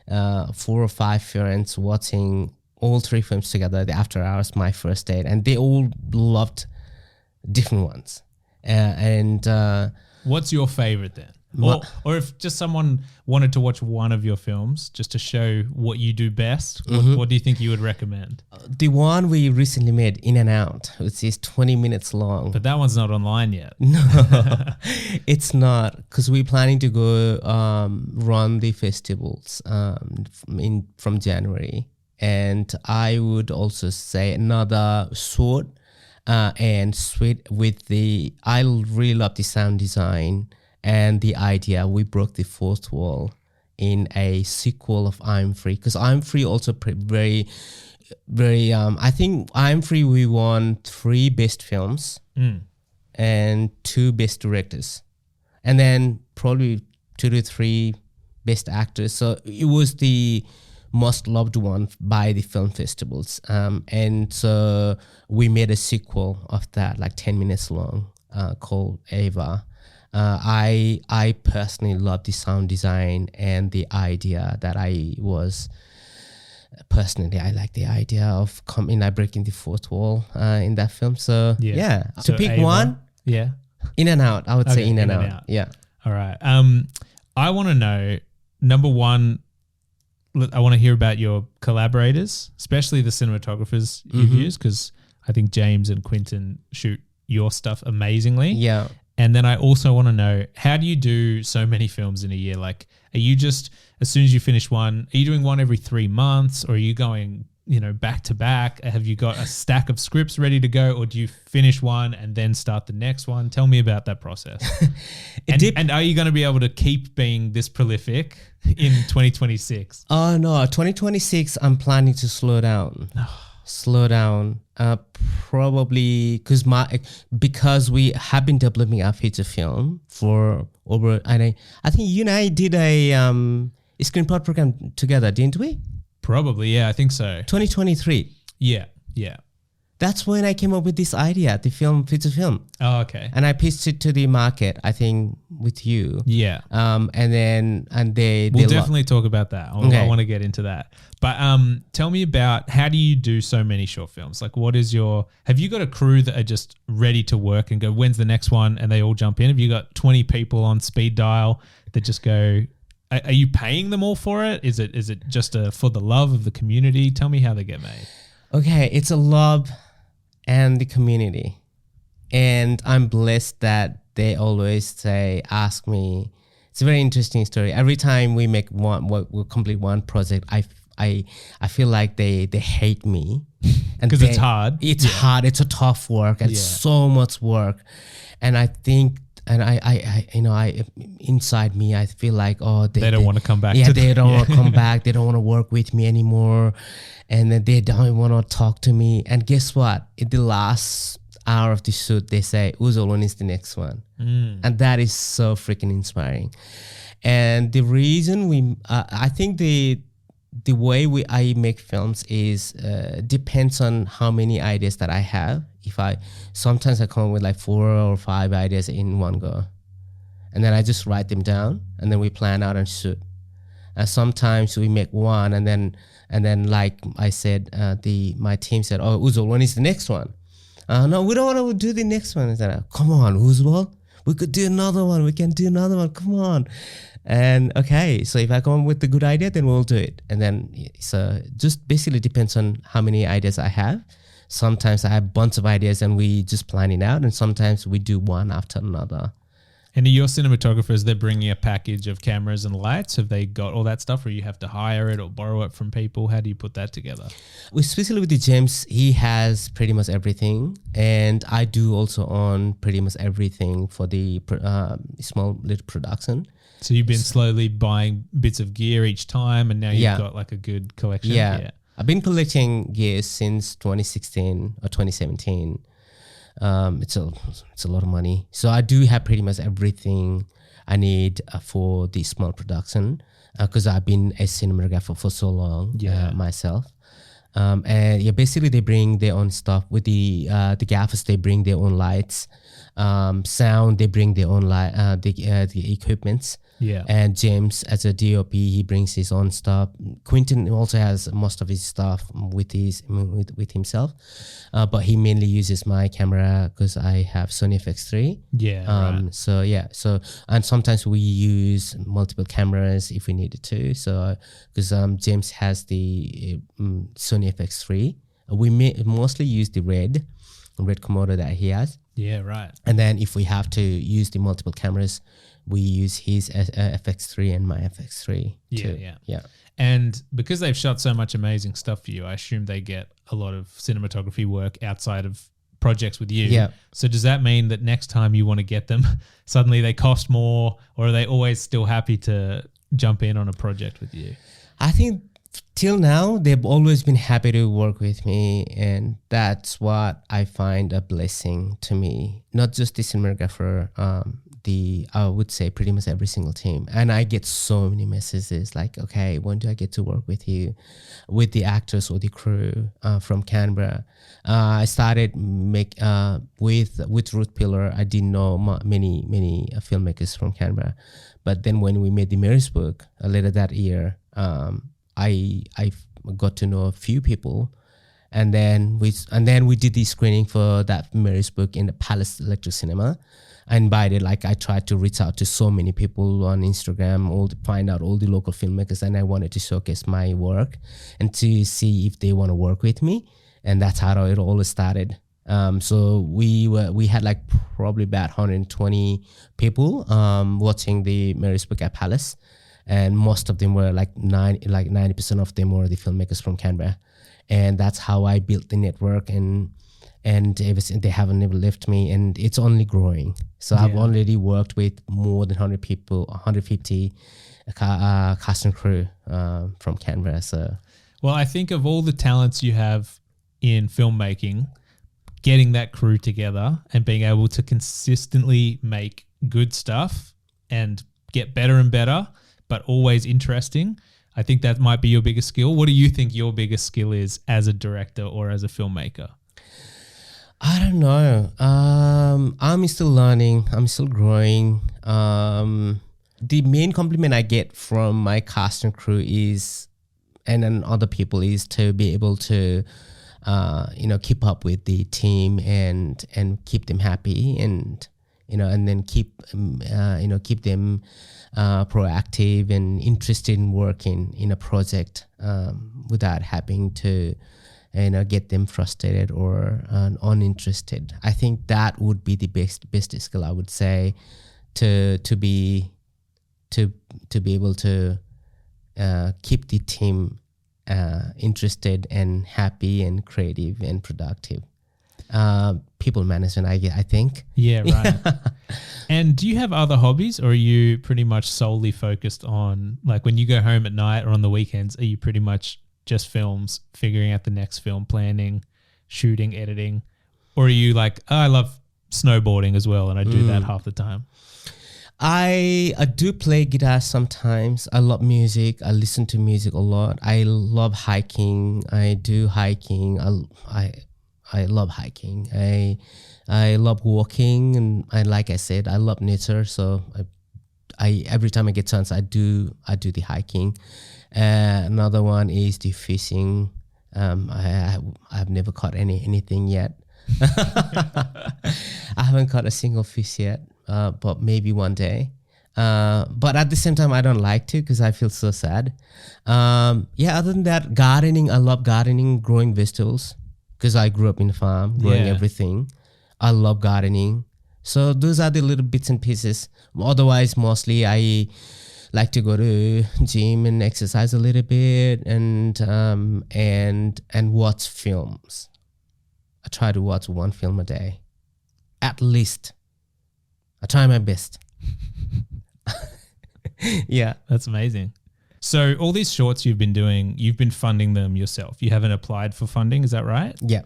S2: 4 or 5 friends watching all 3 films together, the After Hours, My First Date, and they all loved different ones.
S1: What's your favorite then? Or if just someone wanted to watch one of your films just to show what you do best, what do you think you would recommend?
S2: The one we recently made, In and Out, which is 20 minutes long.
S1: But that one's not online yet.
S2: No, it's not, because we're planning to go run the festivals from January. And I would also say another short and sweet with I really love the sound design and the idea. We broke the 4th wall in a sequel of I'm Free, because I'm Free also very, very, I think I'm Free, we won 3 best films and 2 best directors, and then probably 2 to 3 best actors. So it was the most loved one by the film festivals. And so we made a sequel of that, 10 minutes long, called Ava. I personally love the sound design and the idea that I like the idea of breaking the 4th wall in that film. So yeah. To pick Ava, one, In and Out. I would say In and Out. Yeah.
S1: All right. I want to know, number one, I want to hear about your collaborators, especially the cinematographers you've used, because I think James and Quinton shoot your stuff amazingly.
S2: Yeah.
S1: And then I also want to know, how do you do so many films in a year? Are you just, as soon as you finish one, are you doing one every 3 months, or are you going back to back? Have you got a stack of scripts ready to go, or do you finish one and then start the next one? Tell me about that process. And are you going to be able to keep being this prolific in 2026?
S2: Oh no, 2026 I'm planning to slow down. Probably because we have been developing our feature film for over, and I think you and I did a screenplay program together, didn't we?
S1: Probably, yeah, I think so.
S2: 2023.
S1: Yeah.
S2: That's when I came up with this idea, the feature film.
S1: Oh, okay.
S2: And I pitched it to the market, I think, with you.
S1: Yeah.
S2: We'll
S1: definitely talk about that. I want to get into that. But tell me about, how do you do so many short films? Like, have you got a crew that are just ready to work and go, when's the next one? And they all jump in? Have you got 20 people on speed dial that just go, are you paying them all for it? Is it just for the love of the community? Tell me how they get made.
S2: Okay, it's a love and the community. And I'm blessed that they always ask me. It's a very interesting story. Every time we complete one project, I feel like they hate me.
S1: Because it's hard.
S2: It's hard. It's a tough work. It's so much work. And I think, and I inside me, I feel like, they
S1: don't want to come back.
S2: Yeah, they don't want to come back. They don't want to work with me anymore. And then they don't want to talk to me. And guess what? In the last hour of the shoot, they say, Ujjwal, when is the next one? And that is so freaking inspiring. And the reason I think the way I make films is depends on how many ideas that I have. Sometimes I come up with like 4 or 5 ideas in one go, and then I just write them down, and then we plan out and shoot. And sometimes we make one, and then like I said, my team said, "Oh, Ujjwal, when is the next one?" No, we don't want to do the next one. I said, "Come on, Ujjwal, we could do another one. We can do another one. Come on." And okay, so if I come up with a good idea, then we'll do it. And then so just basically depends on how many ideas I have. Sometimes I have a bunch of ideas and we just plan it out, and sometimes we do one after another.
S1: And are your cinematographers, they're bringing a package of cameras and lights? Have they got all that stuff, or you have to hire it or borrow it from people? How do you put that together?
S2: Especially with the James, he has pretty much everything. And I do also own pretty much everything for the small little production. So
S1: you've been slowly buying bits of gear each time, and now you've got like a good collection?
S2: Yeah. I've been collecting gear since 2016 or 2017. It's a lot of money. So I do have pretty much everything I need for the small production, because I've been a cinematographer for so long myself. And basically they bring their own stuff. With the gaffers, they bring their own lights. Sound, they bring their own the equipments.
S1: Yeah.
S2: And James, as a DOP, he brings his own stuff. Quentin also has most of his stuff with himself, but he mainly uses my camera because I have Sony FX3.
S1: Yeah. Right.
S2: So and sometimes we use multiple cameras if we needed to. So because James has the Sony FX3, we mostly use the red Komodo that he has.
S1: Yeah. Right.
S2: And then if we have to use the multiple cameras, we use his FX3 and my FX3 too. Yeah.
S1: And because they've shot so much amazing stuff for you, I assume they get a lot of cinematography work outside of projects with you.
S2: Yeah.
S1: So does that mean that next time you want to get them, suddenly they cost more, or are they always still happy to jump in on a project with you?
S2: I think till now, they've always been happy to work with me, and that's what I find a blessing to me. Not just the cinematographer, I would say pretty much every single team. And I get so many messages like, okay, when do I get to work with you, with the actors or the crew from Canberra? I started with Ruth Pillar. I didn't know many filmmakers from Canberra. But then when we made the Mary's book later that year, I got to know a few people. And then we did the screening for that Mary's book in the Palace Electric Cinema. I tried to reach out to so many people on Instagram, find out all the local filmmakers, and I wanted to showcase my work and to see if they want to work with me. And that's how it all started. So we had like probably about 120 people watching the Mary's book at Palace, and most of them were like 90% of them were the filmmakers from Canberra. and that's how I built the network, and ever since they haven't never left me, and it's only growing. So I've already worked with more than 100 people, 150 cast and crew from Canberra. So,
S1: well, I think of all the talents you have in filmmaking, getting that crew together and being able to consistently make good stuff and get better and better, but always interesting. I think that might be your biggest skill. What do you think your biggest skill is as a director or as a filmmaker?
S2: I don't know. I'm still learning. I'm still growing. The main compliment I get from my cast and crew is, and then other people, is to be able to, keep up with the team and keep them happy, and and then keep them proactive and interested in working in a project without having to get them frustrated or uninterested. I think that would be the best skill, I would say, to be able to keep the team interested and happy and creative and productive. People management, I think.
S1: Yeah, right. And do you have other hobbies, or are you pretty much solely focused on, like, when you go home at night or on the weekends, are you pretty much just films, figuring out the next film, planning, shooting, editing? Or are you like, oh, I love snowboarding as well and I do that half the time?
S2: I do play guitar sometimes. I love music. I listen to music a lot. I love hiking. I do hiking. I love hiking. I love walking, and like I said, I love nature. So I every time I get chance, I do the hiking. Another one is the fishing. I've never caught anything yet. I haven't caught a single fish yet, but maybe one day. But at the same time, I don't like to, because I feel so sad. Other than that, gardening. I love gardening, growing vegetables, because I grew up in a farm, growing everything. I love gardening. So those are the little bits and pieces. Otherwise, mostly I like to go to gym and exercise a little bit, and watch films. I try to watch one film a day, at least. I try my best. Yeah,
S1: that's amazing. So all these shorts you've been doing, you've been funding them yourself. You haven't applied for funding, is that right?
S2: Yeah.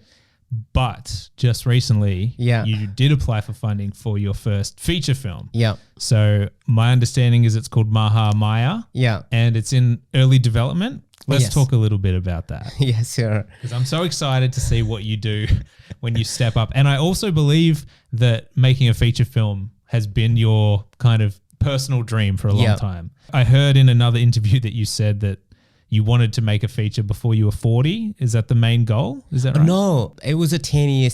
S1: But just recently, you did apply for funding for your first feature film.
S2: Yeah.
S1: So my understanding is it's called Maha Maya.
S2: Yeah.
S1: And it's in early development. Let's talk a little bit about that.
S2: Yeah, sure.
S1: Because I'm so excited to see what you do when you step up. And I also believe that making a feature film has been your kind of personal dream for a long time. I heard in another interview that you said that you wanted to make a feature before you were 40. Is that the main goal? Is that right?
S2: No, it was a 10-year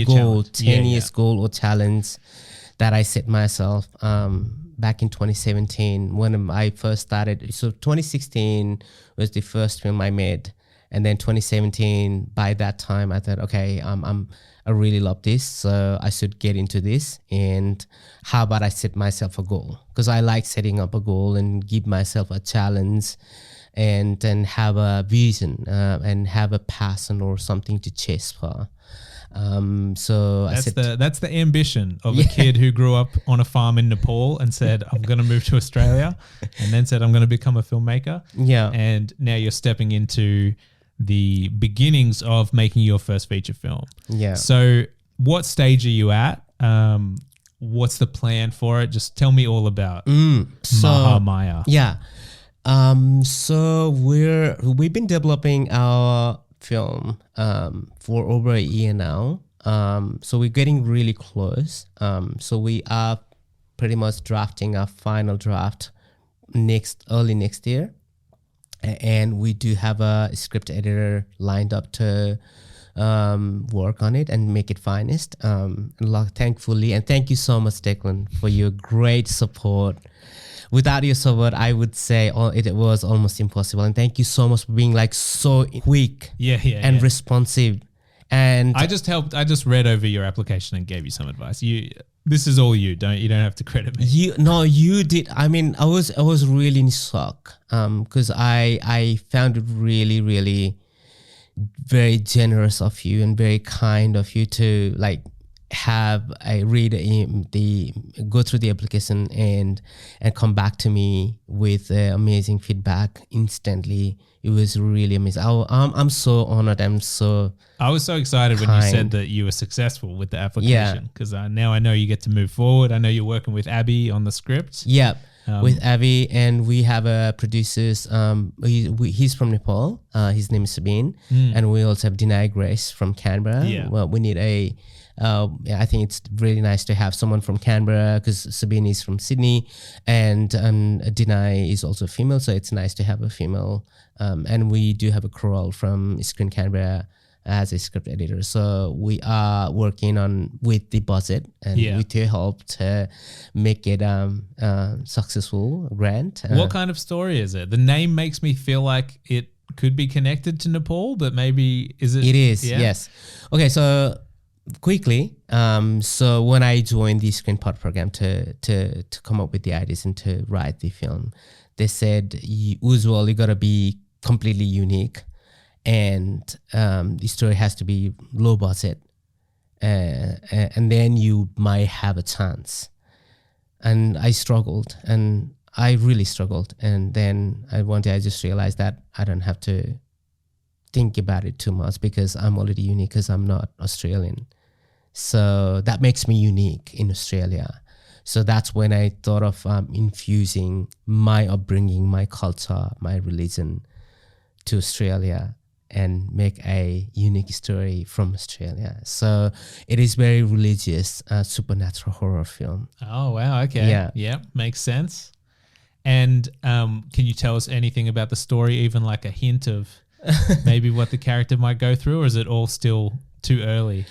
S2: goal, 10 years goal or challenge that I set myself back in 2017 when I first started. So 2016 was the first film I made. And then 2017, by that time, I thought, okay, I really love this, so I should get into this. And how about I set myself a goal? Because I like setting up a goal and give myself a challenge, and then have a vision and have a passion or something to chase for. So
S1: that's the ambition of a kid who grew up on a farm in Nepal and said, I'm going to move to Australia, and then said, I'm going to become a filmmaker. Yeah. And now you're stepping into the beginnings of making your first feature film. Yeah. So what stage are you at? What's the plan for it? Just tell me all about Maha Maya.
S2: Yeah. So we've been developing our film for over a year now. So we're getting really close. So we are pretty much drafting our final draft early next year. And we do have a script editor lined up to work on it and make it finest. Thankfully, and thank you so much, Declan, for your great support. Without your support, I would say it was almost impossible. And thank you so much for being like so quick and responsive. And
S1: I just read over your application and gave you some advice. This is all you don't have to credit me.
S2: You did. I mean, I was really in shock because I found it really, really very generous of you and very kind of you to like have a read the go through the application and come back to me with amazing feedback instantly. It was really amazing. I'm so honored.
S1: I was so excited when you said that you were successful with the application, because now I know you get to move forward. I know you're working with Abby on the script.
S2: Yeah. With Abby, and we have a producers. He's from Nepal. His name is Sabine, and we also have Dinai Grace from Canberra.
S1: Yeah.
S2: Well, we need a. I think it's really nice to have someone from Canberra because Sabine is from Sydney, and Dinai is also female, so it's nice to have a female. And we do have a Carol from Screen Canberra as a script editor. So we are working on with the budget and with your help to make it successful grant.
S1: What kind of story is it? The name makes me feel like it could be connected to Nepal, but maybe is it?
S2: It is, yes. Okay, so quickly, so when I joined the Screenpod program to come up with the ideas and to write the film, they said, Ujjwal, you gotta be completely unique. And the story has to be low budget, and then you might have a chance. And I struggled, and I really struggled. And then one day I just realized that I don't have to think about it too much because I'm already unique because I'm not Australian. So that makes me unique in Australia. So that's when I thought of infusing my upbringing, my culture, my religion to Australia and make a unique story from Australia. So it is very religious, supernatural horror film.
S1: Oh, wow. Okay. Yeah. Makes sense. And can you tell us anything about the story, even like a hint of maybe what the character might go through, or is it all still too early?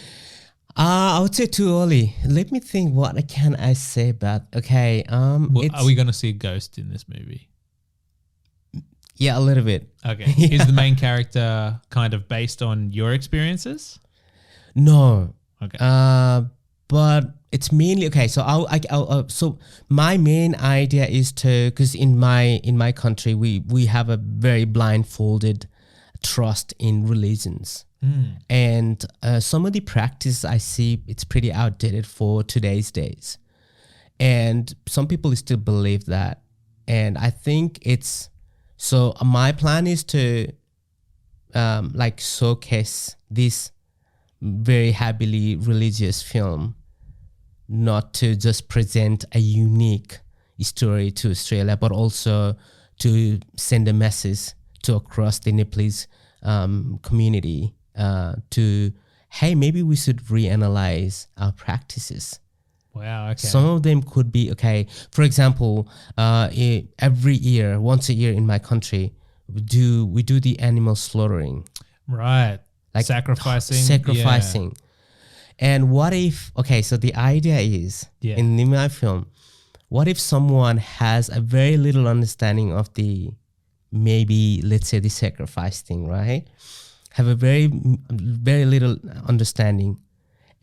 S2: I would say too early. Let me think. What can I say about? Okay.
S1: Are we going to see a ghost in this movie?
S2: Yeah, a little bit.
S1: Okay. Is the main character kind of based on your experiences?
S2: No.
S1: Okay.
S2: But it's mainly okay. So so my main idea is to, because in my country we have a very blindfolded trust in religions. And some of the practice I see, it's pretty outdated for today's days. And some people still believe that. And I think so my plan is to like showcase this very heavily religious film, not to just present a unique story to Australia, but also to send a message to across the Nepalese community to, hey, maybe we should reanalyze our practices.
S1: Wow, okay.
S2: Some of them could be, okay, for example, every year, once a year in my country, we do the animal slaughtering.
S1: Right. Like sacrificing.
S2: Yeah. And what if, okay, so the idea is, in my film, what if someone has a very little understanding of maybe, let's say, the sacrifice thing, right? Have a very, very little understanding.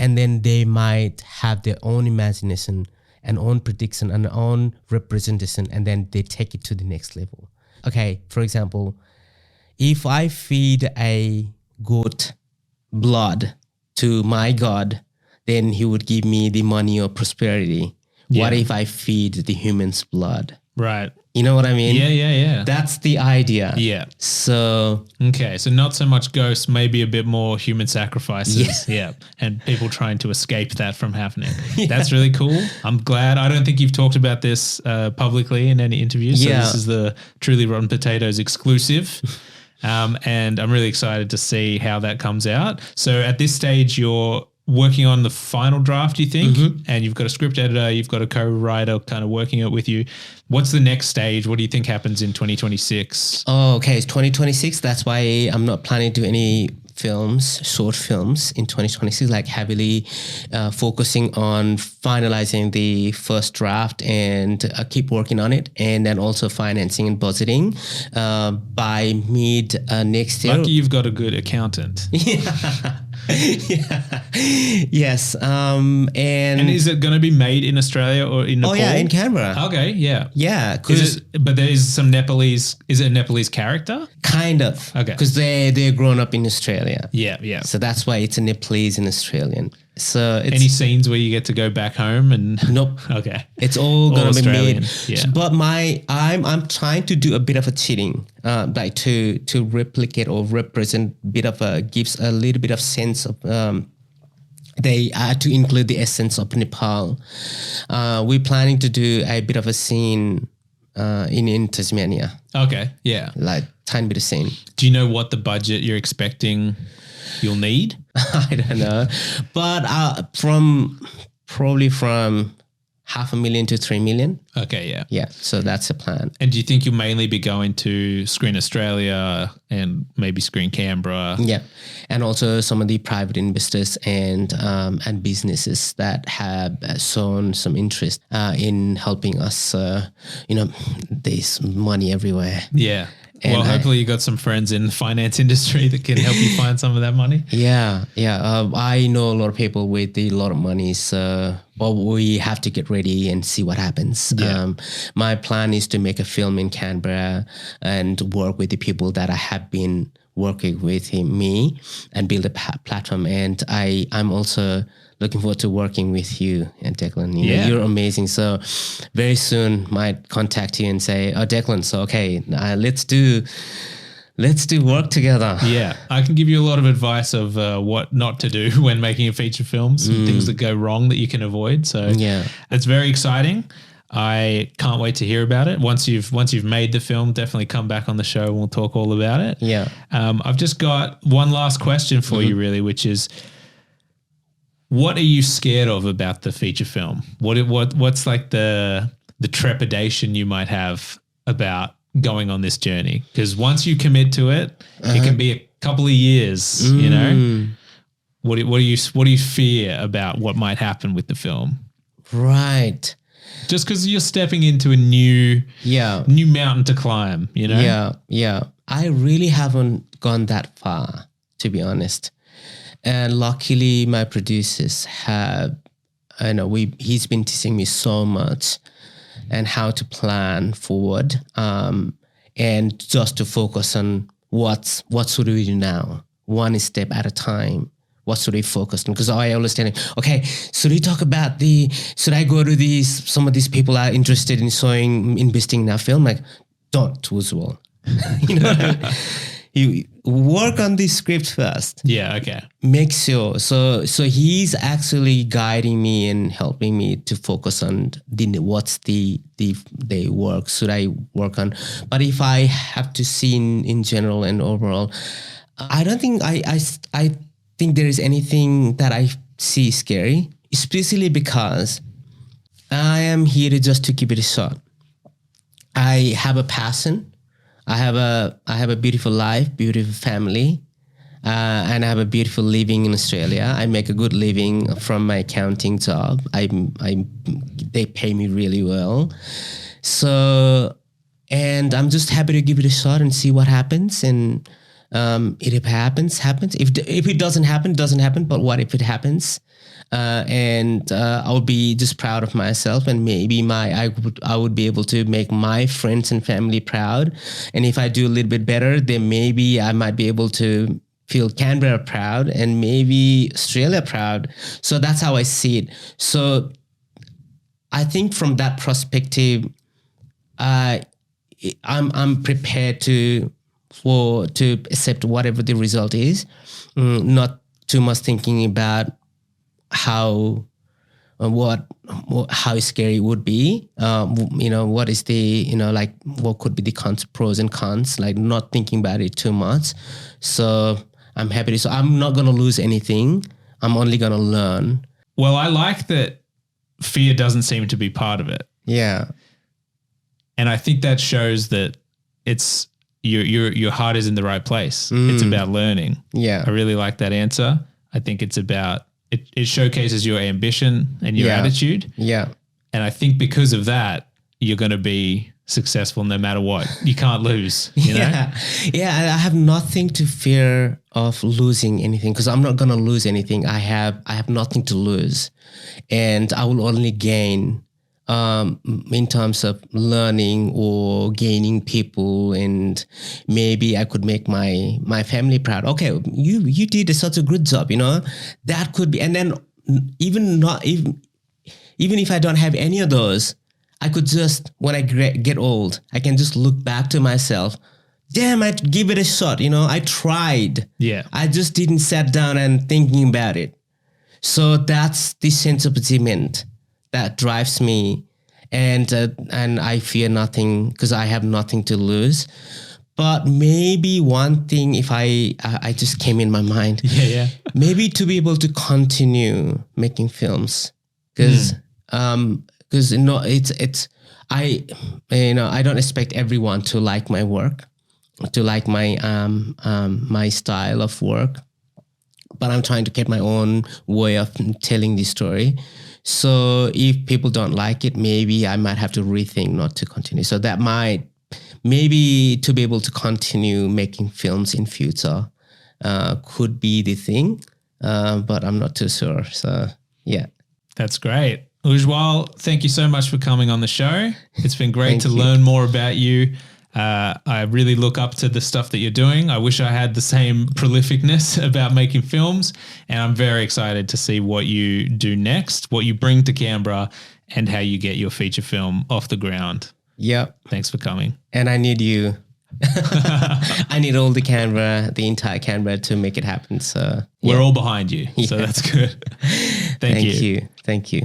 S2: And then they might have their own imagination and own prediction and own representation, and then they take it to the next level. Okay, for example, if I feed a goat blood to my God, then he would give me the money or prosperity. Yeah. What if I feed the human's blood?
S1: Right.
S2: You know what I mean?
S1: Yeah.
S2: That's the idea.
S1: Yeah.
S2: So.
S1: Okay. So not so much ghosts, maybe a bit more human sacrifices. Yeah. And people trying to escape that from happening. Yeah. That's really cool. I'm glad. I don't think you've talked about this publicly in any interviews. So this is the Truly Rotten Potatoes exclusive. And I'm really excited to see how that comes out. So at this stage, you're working on the final draft, you think? Mm-hmm. And you've got a script editor, you've got a co-writer kind of working it with you. What's the next stage? What do you think happens in 2026?
S2: Oh, okay. It's 2026. That's why I'm not planning to do any short films in 2026, like heavily focusing on finalizing the first draft and keep working on it. And then also financing and budgeting by mid next year.
S1: Lucky you've got a good accountant.
S2: Yeah. Yeah. Yes.
S1: And is it going to be made in Australia or in Nepal?
S2: Oh yeah, in Canberra.
S1: Okay, yeah.
S2: Yeah,
S1: But there is some Nepalese. Is it a Nepalese character?
S2: kind of.
S1: Okay.
S2: Because they're grown up in Australia.
S1: Yeah, yeah.
S2: So that's why it's a Nepalese and Australian. So it's
S1: Any scenes where you get to go back home and
S2: nope.
S1: okay,
S2: It's all gonna be
S1: Australian,
S2: made.
S1: yeah.
S2: But I'm trying to do a bit of a cheating, like to replicate or represent bit of a gives a little bit of sense of they to include the essence of Nepal. We're planning to do a bit of a scene in Tasmania,
S1: okay, yeah.
S2: like tiny bit of scene.
S1: Do you know what the budget you're expecting you'll need?
S2: I don't know, but probably from 500,000 to 3 million.
S1: Okay, yeah.
S2: Yeah, so that's the plan.
S1: And do you think you'll mainly be going to Screen Australia and maybe Screen Canberra?
S2: Yeah, and also some of the private investors and businesses that have shown some interest in helping us. There's money everywhere.
S1: Yeah.
S2: And
S1: well, hopefully you got some friends in the finance industry that can help you find some of that money.
S2: Yeah. I know a lot of people with a lot of money, so we have to get ready and see what happens.
S1: Yeah.
S2: My plan is to make a film in Canberra and work with the people that I have been working with me and build a platform. And I'm also looking forward to working with you and Declan. You're amazing. So very soon might contact you and say, oh, Declan, so okay, let's do work together.
S1: Yeah, I can give you a lot of advice of what not to do when making a feature film, some things that go wrong that you can avoid. So
S2: Yeah.
S1: it's very exciting. I can't wait to hear about it. Once you've made the film, definitely come back on the show and we'll talk all about it.
S2: Yeah.
S1: I've just got one last question for you, really, which is, what are you scared of about the feature film? What's like the trepidation you might have about going on this journey? Because once you commit to it, it can be a couple of years. You know, what do you fear about what might happen with the film?
S2: Right.
S1: Just because you're stepping into a new mountain to climb. You know.
S2: Yeah. I really haven't gone that far, to be honest. And luckily, my producers have, he's been teaching me so much and how to plan forward, and just to focus on what should we do now, one step at a time. What should we focus on? Because I always tell him, okay, should we talk about should I go to some of these people are interested in investing in our film? Like, don't, Ujjwal. You know, you work on the script first.
S1: Yeah, okay.
S2: Make sure. So he's actually guiding me and helping me to focus on what's the work should I work on. But if I have to see in general and overall, I don't think I think there is anything that I see scary, especially because I am here to give it a shot. I have a passion. I have a beautiful life, beautiful family, and I have a beautiful living in Australia. I make a good living from my accounting job. They pay me really well. So, and I'm just happy to give it a shot and see what happens. And if it happens. If it doesn't happen, doesn't happen. But what if it happens? And I'll be just proud of myself, and maybe I would be able to make my friends and family proud. And if I do a little bit better, then maybe I might be able to feel Canberra proud and maybe Australia proud. So that's how I see it. So I think from that perspective, I'm prepared to accept whatever the result is, not too much thinking about how scary it would be. What is what could be the pros and cons, like not thinking about it too much. So I'm happy so I'm not going to lose anything. I'm only going to learn.
S1: Well, I like that fear doesn't seem to be part of it.
S2: Yeah.
S1: And I think that shows that it's your heart is in the right place. It's about learning.
S2: Yeah.
S1: I really like that answer. I think it's about it showcases your ambition and your attitude.
S2: Yeah.
S1: And I think because of that, you're going to be successful no matter what. You can't lose, you know?
S2: Yeah. I have nothing to fear of losing anything because I'm not going to lose anything. I have nothing to lose, and I will only gain in terms of learning or gaining people, and maybe I could make my family proud. Okay, you did such a good job, that could be. And then even if I don't have any of those, I could just, when I get old, I can just look back to myself. Damn, I'd give it a shot. I tried.
S1: Yeah.
S2: I just didn't sit down and thinking about it. So that's the sense of achievement that drives me. And I fear nothing because I have nothing to lose. But maybe one thing, if I just came in my mind.
S1: Yeah.
S2: Maybe to be able to continue making films. Because I don't expect everyone to like my work, to like my style of work, but I'm trying to get my own way of telling the story. So if people don't like it, maybe I might have to rethink not to continue. So that might maybe to be able to continue making films in future could be the thing, but I'm not too sure. So yeah,
S1: that's great. Ujjwal, thank you so much for coming on the show. It's been great to learn more about you. I really look up to the stuff that you're doing. I wish I had the same prolificness about making films, and I'm very excited to see what you do next, what you bring to Canberra, and how you get your feature film off the ground.
S2: Yep.
S1: Thanks for coming.
S2: And I need you. I need all the entire Canberra to make it happen. So
S1: we're all behind you. Yeah. So that's good. Thank you.
S2: Thank you.